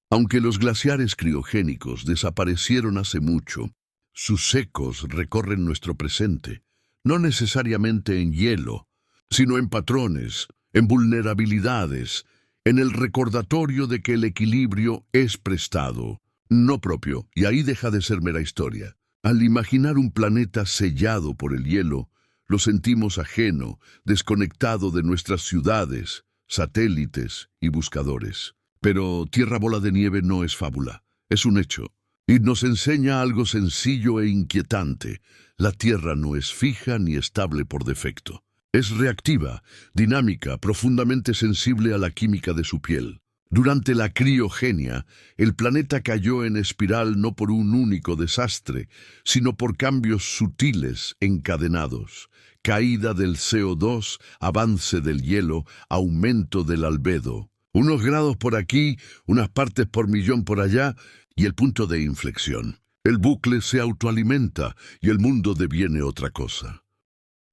Aunque los glaciares criogénicos desaparecieron hace mucho, sus ecos recorren nuestro presente, no necesariamente en hielo, sino en patrones, en vulnerabilidades, en el recordatorio de que el equilibrio es prestado, no propio, y ahí deja de ser mera historia. Al imaginar un planeta sellado por el hielo, lo sentimos ajeno, desconectado de nuestras ciudades, satélites y buscadores. Pero Tierra Bola de Nieve no es fábula, es un hecho. Y nos enseña algo sencillo e inquietante. La Tierra no es fija ni estable por defecto. Es reactiva, dinámica, profundamente sensible a la química de su piel. Durante la criogenia, el planeta cayó en espiral no por un único desastre, sino por cambios sutiles encadenados. Caída del CO2, avance del hielo, aumento del albedo. Unos grados por aquí, unas partes por millón por allá, y el punto de inflexión. El bucle se autoalimenta y el mundo deviene otra cosa.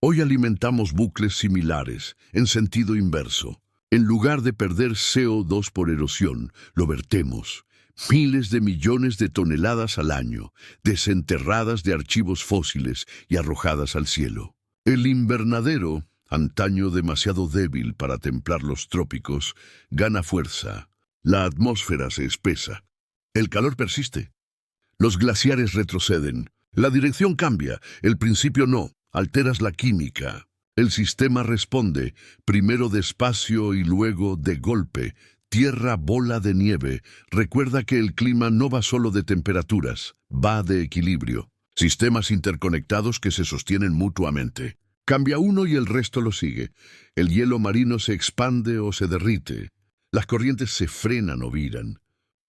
Hoy alimentamos bucles similares, en sentido inverso. En lugar de perder CO2 por erosión, lo vertemos. Miles de millones de toneladas al año, desenterradas de archivos fósiles y arrojadas al cielo. El invernadero, antaño demasiado débil para templar los trópicos, gana fuerza. La atmósfera se espesa. El calor persiste. Los glaciares retroceden. La dirección cambia, el principio no. Alteras la química. El sistema responde, primero despacio y luego de golpe. Tierra Bola de Nieve recuerda que el clima no va solo de temperaturas, va de equilibrio. Sistemas interconectados que se sostienen mutuamente. Cambia uno y el resto lo sigue. El hielo marino se expande o se derrite. Las corrientes se frenan o viran.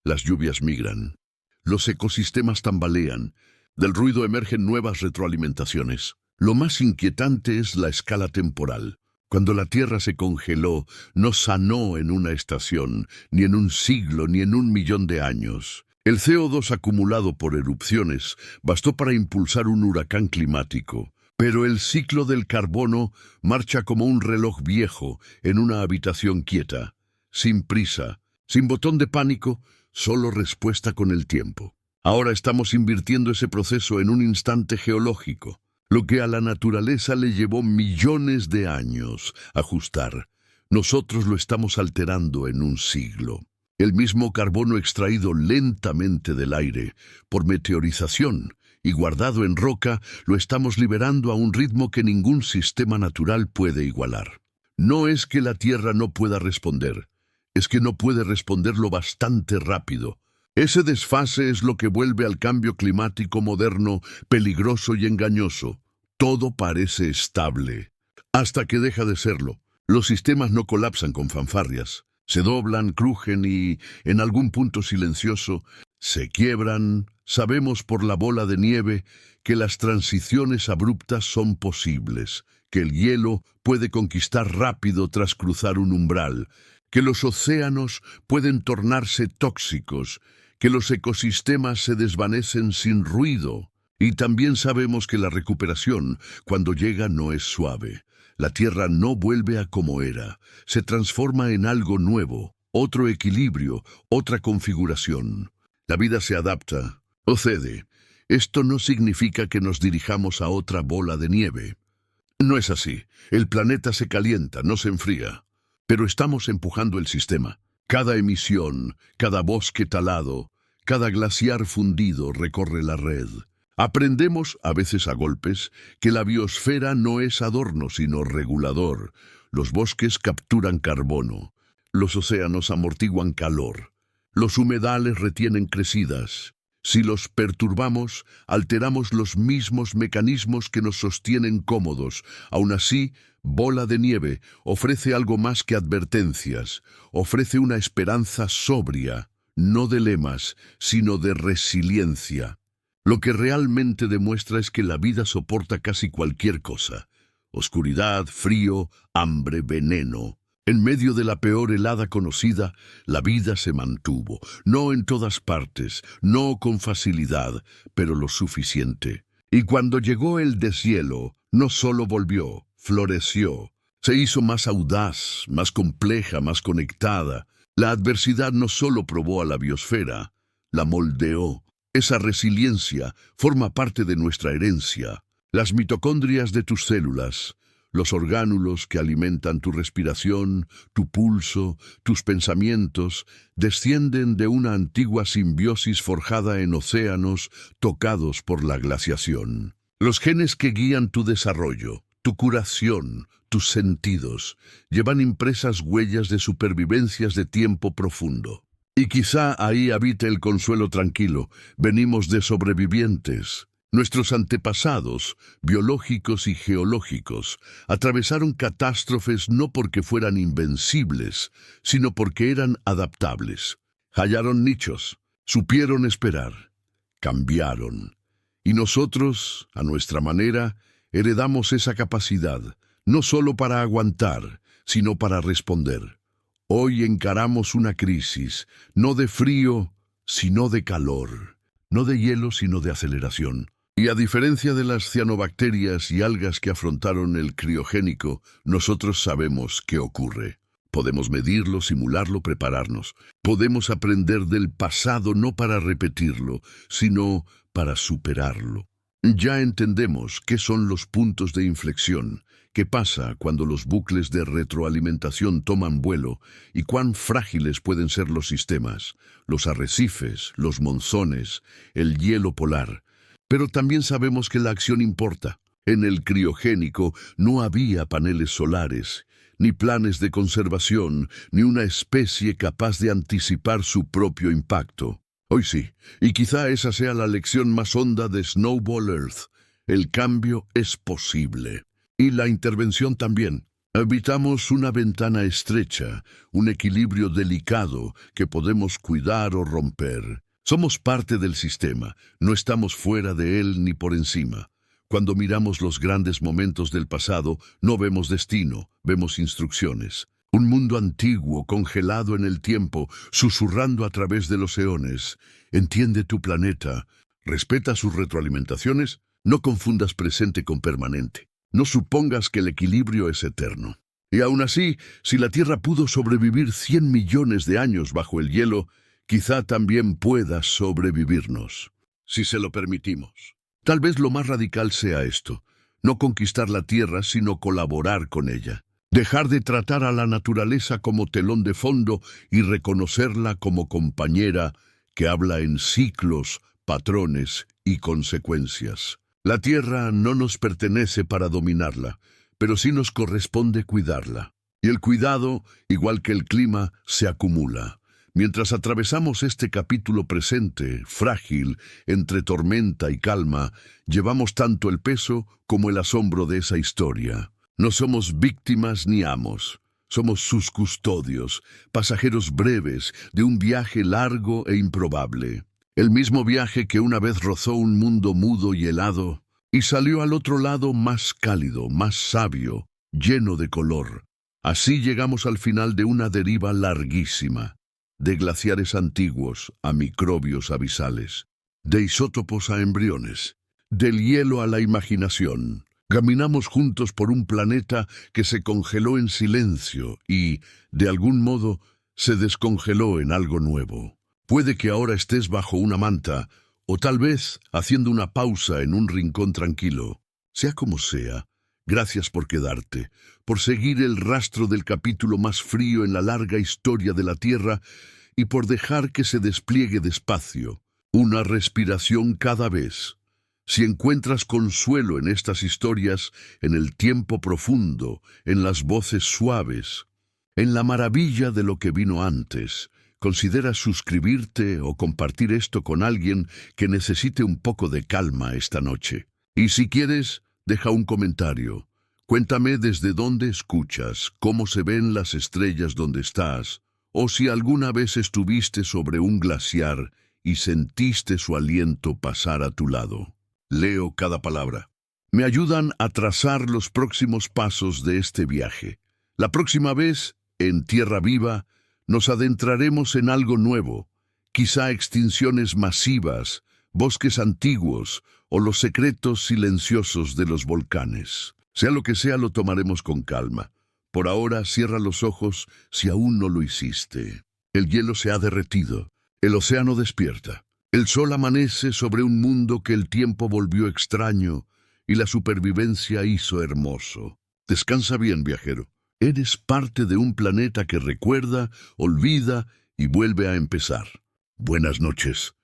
Las lluvias migran. Los ecosistemas tambalean. Del ruido emergen nuevas retroalimentaciones. Lo más inquietante es la escala temporal. Cuando la Tierra se congeló, no sanó en una estación, ni en un siglo, ni en 1.000.000 de años. El CO2 acumulado por erupciones bastó para impulsar un huracán climático. Pero el ciclo del carbono marcha como un reloj viejo en una habitación quieta, sin prisa, sin botón de pánico, solo respuesta con el tiempo. Ahora estamos invirtiendo ese proceso en un instante geológico. Lo que a la naturaleza le llevó millones de años ajustar, nosotros lo estamos alterando en un siglo. El mismo carbono extraído lentamente del aire por meteorización y guardado en roca, lo estamos liberando a un ritmo que ningún sistema natural puede igualar. No es que la Tierra no pueda responder, es que no puede responder lo bastante rápido. Ese desfase es lo que vuelve al cambio climático moderno peligroso y engañoso. Todo parece estable, hasta que deja de serlo. Los sistemas no colapsan con fanfarrias. Se doblan, crujen y, en algún punto silencioso, se quiebran. Sabemos por la bola de nieve que las transiciones abruptas son posibles, que el hielo puede conquistar rápido tras cruzar un umbral, que los océanos pueden tornarse tóxicos, que los ecosistemas se desvanecen sin ruido. Y también sabemos que la recuperación, cuando llega, no es suave. La Tierra no vuelve a como era, se transforma en algo nuevo, otro equilibrio, otra configuración. La vida se adapta o cede, Esto no significa que nos dirijamos a otra bola de nieve. No es así. El planeta se calienta, no se enfría. Pero estamos empujando el sistema. Cada emisión, cada bosque talado, cada glaciar fundido recorre la red. Aprendemos, a veces a golpes, que la biosfera no es adorno sino regulador. Los bosques capturan carbono, los océanos amortiguan calor, los humedales retienen crecidas. Si los perturbamos, alteramos los mismos mecanismos que nos sostienen cómodos. Aún así, Bola de Nieve ofrece algo más que advertencias, ofrece una esperanza sobria, no de lemas, sino de resiliencia. Lo que realmente demuestra es que la vida soporta casi cualquier cosa. Oscuridad, frío, hambre, veneno. En medio de la peor helada conocida, la vida se mantuvo, no en todas partes, no con facilidad, pero lo suficiente. Y cuando llegó el deshielo, no solo volvió, floreció. Se hizo más audaz, más compleja, más conectada. La adversidad no solo probó a la biosfera, la moldeó. Esa resiliencia forma parte de nuestra herencia. Las mitocondrias de tus células, los orgánulos que alimentan tu respiración, tu pulso, tus pensamientos, descienden de una antigua simbiosis forjada en océanos tocados por la glaciación. Los genes que guían tu desarrollo, tu curación, tus sentidos, llevan impresas huellas de supervivencias de tiempo profundo. Y quizá ahí habite el consuelo tranquilo. Venimos de sobrevivientes. Nuestros antepasados, biológicos y geológicos, atravesaron catástrofes no porque fueran invencibles, sino porque eran adaptables. Hallaron nichos, supieron esperar, cambiaron. Y nosotros, a nuestra manera, heredamos esa capacidad, no solo para aguantar, sino para responder. Hoy encaramos una crisis, no de frío, sino de calor, no de hielo, sino de aceleración. Y a diferencia de las cianobacterias y algas que afrontaron el criogénico, nosotros sabemos qué ocurre. Podemos medirlo, simularlo, prepararnos. Podemos aprender del pasado no para repetirlo, sino para superarlo. Ya entendemos qué son los puntos de inflexión, qué pasa cuando los bucles de retroalimentación toman vuelo y cuán frágiles pueden ser los sistemas, los arrecifes, los monzones, el hielo polar. Pero también sabemos que la acción importa. En el criogénico no había paneles solares, ni planes de conservación, ni una especie capaz de anticipar su propio impacto. Hoy sí, y quizá esa sea la lección más honda de Snowball Earth. El cambio es posible. Y la intervención también. Habitamos una ventana estrecha, un equilibrio delicado que podemos cuidar o romper. Somos parte del sistema, no estamos fuera de él ni por encima. Cuando miramos los grandes momentos del pasado, no vemos destino, vemos instrucciones. Un mundo antiguo, congelado en el tiempo, susurrando a través de los eones. Entiende tu planeta, respeta sus retroalimentaciones, no confundas presente con permanente. No supongas que el equilibrio es eterno. Y aún así, si la Tierra pudo sobrevivir 100 millones de años bajo el hielo, quizá también pueda sobrevivirnos, si se lo permitimos. Tal vez lo más radical sea esto, no conquistar la Tierra, sino colaborar con ella. Dejar de tratar a la naturaleza como telón de fondo y reconocerla como compañera que habla en ciclos, patrones y consecuencias. La Tierra no nos pertenece para dominarla, pero sí nos corresponde cuidarla. Y el cuidado, igual que el clima, se acumula. Mientras atravesamos este capítulo presente, frágil, entre tormenta y calma, llevamos tanto el peso como el asombro de esa historia. No somos víctimas ni amos, somos sus custodios, pasajeros breves de un viaje largo e improbable. El mismo viaje que una vez rozó un mundo mudo y helado, y salió al otro lado más cálido, más sabio, lleno de color. Así llegamos al final de una deriva larguísima. De glaciares antiguos a microbios abisales, de isótopos a embriones, del hielo a la imaginación. Caminamos juntos por un planeta que se congeló en silencio y, de algún modo, se descongeló en algo nuevo. Puede que ahora estés bajo una manta o tal vez haciendo una pausa en un rincón tranquilo. Sea como sea, gracias por quedarte, por seguir el rastro del capítulo más frío en la larga historia de la Tierra y por dejar que se despliegue despacio, una respiración cada vez. Si encuentras consuelo en estas historias, en el tiempo profundo, en las voces suaves, en la maravilla de lo que vino antes, considera suscribirte o compartir esto con alguien que necesite un poco de calma esta noche. Y si quieres, deja un comentario. Cuéntame desde dónde escuchas, cómo se ven las estrellas donde estás, o si alguna vez estuviste sobre un glaciar y sentiste su aliento pasar a tu lado. Leo cada palabra. Me ayudan a trazar los próximos pasos de este viaje. La próxima vez, en Tierra Viva, nos adentraremos en algo nuevo, quizá extinciones masivas, bosques antiguos o los secretos silenciosos de los volcanes. Sea lo que sea, lo tomaremos con calma. Por ahora, cierra los ojos si aún no lo hiciste. El hielo se ha derretido. El océano despierta. El sol amanece sobre un mundo que el tiempo volvió extraño y la supervivencia hizo hermoso. Descansa bien, viajero. Eres parte de un planeta que recuerda, olvida y vuelve a empezar. Buenas noches.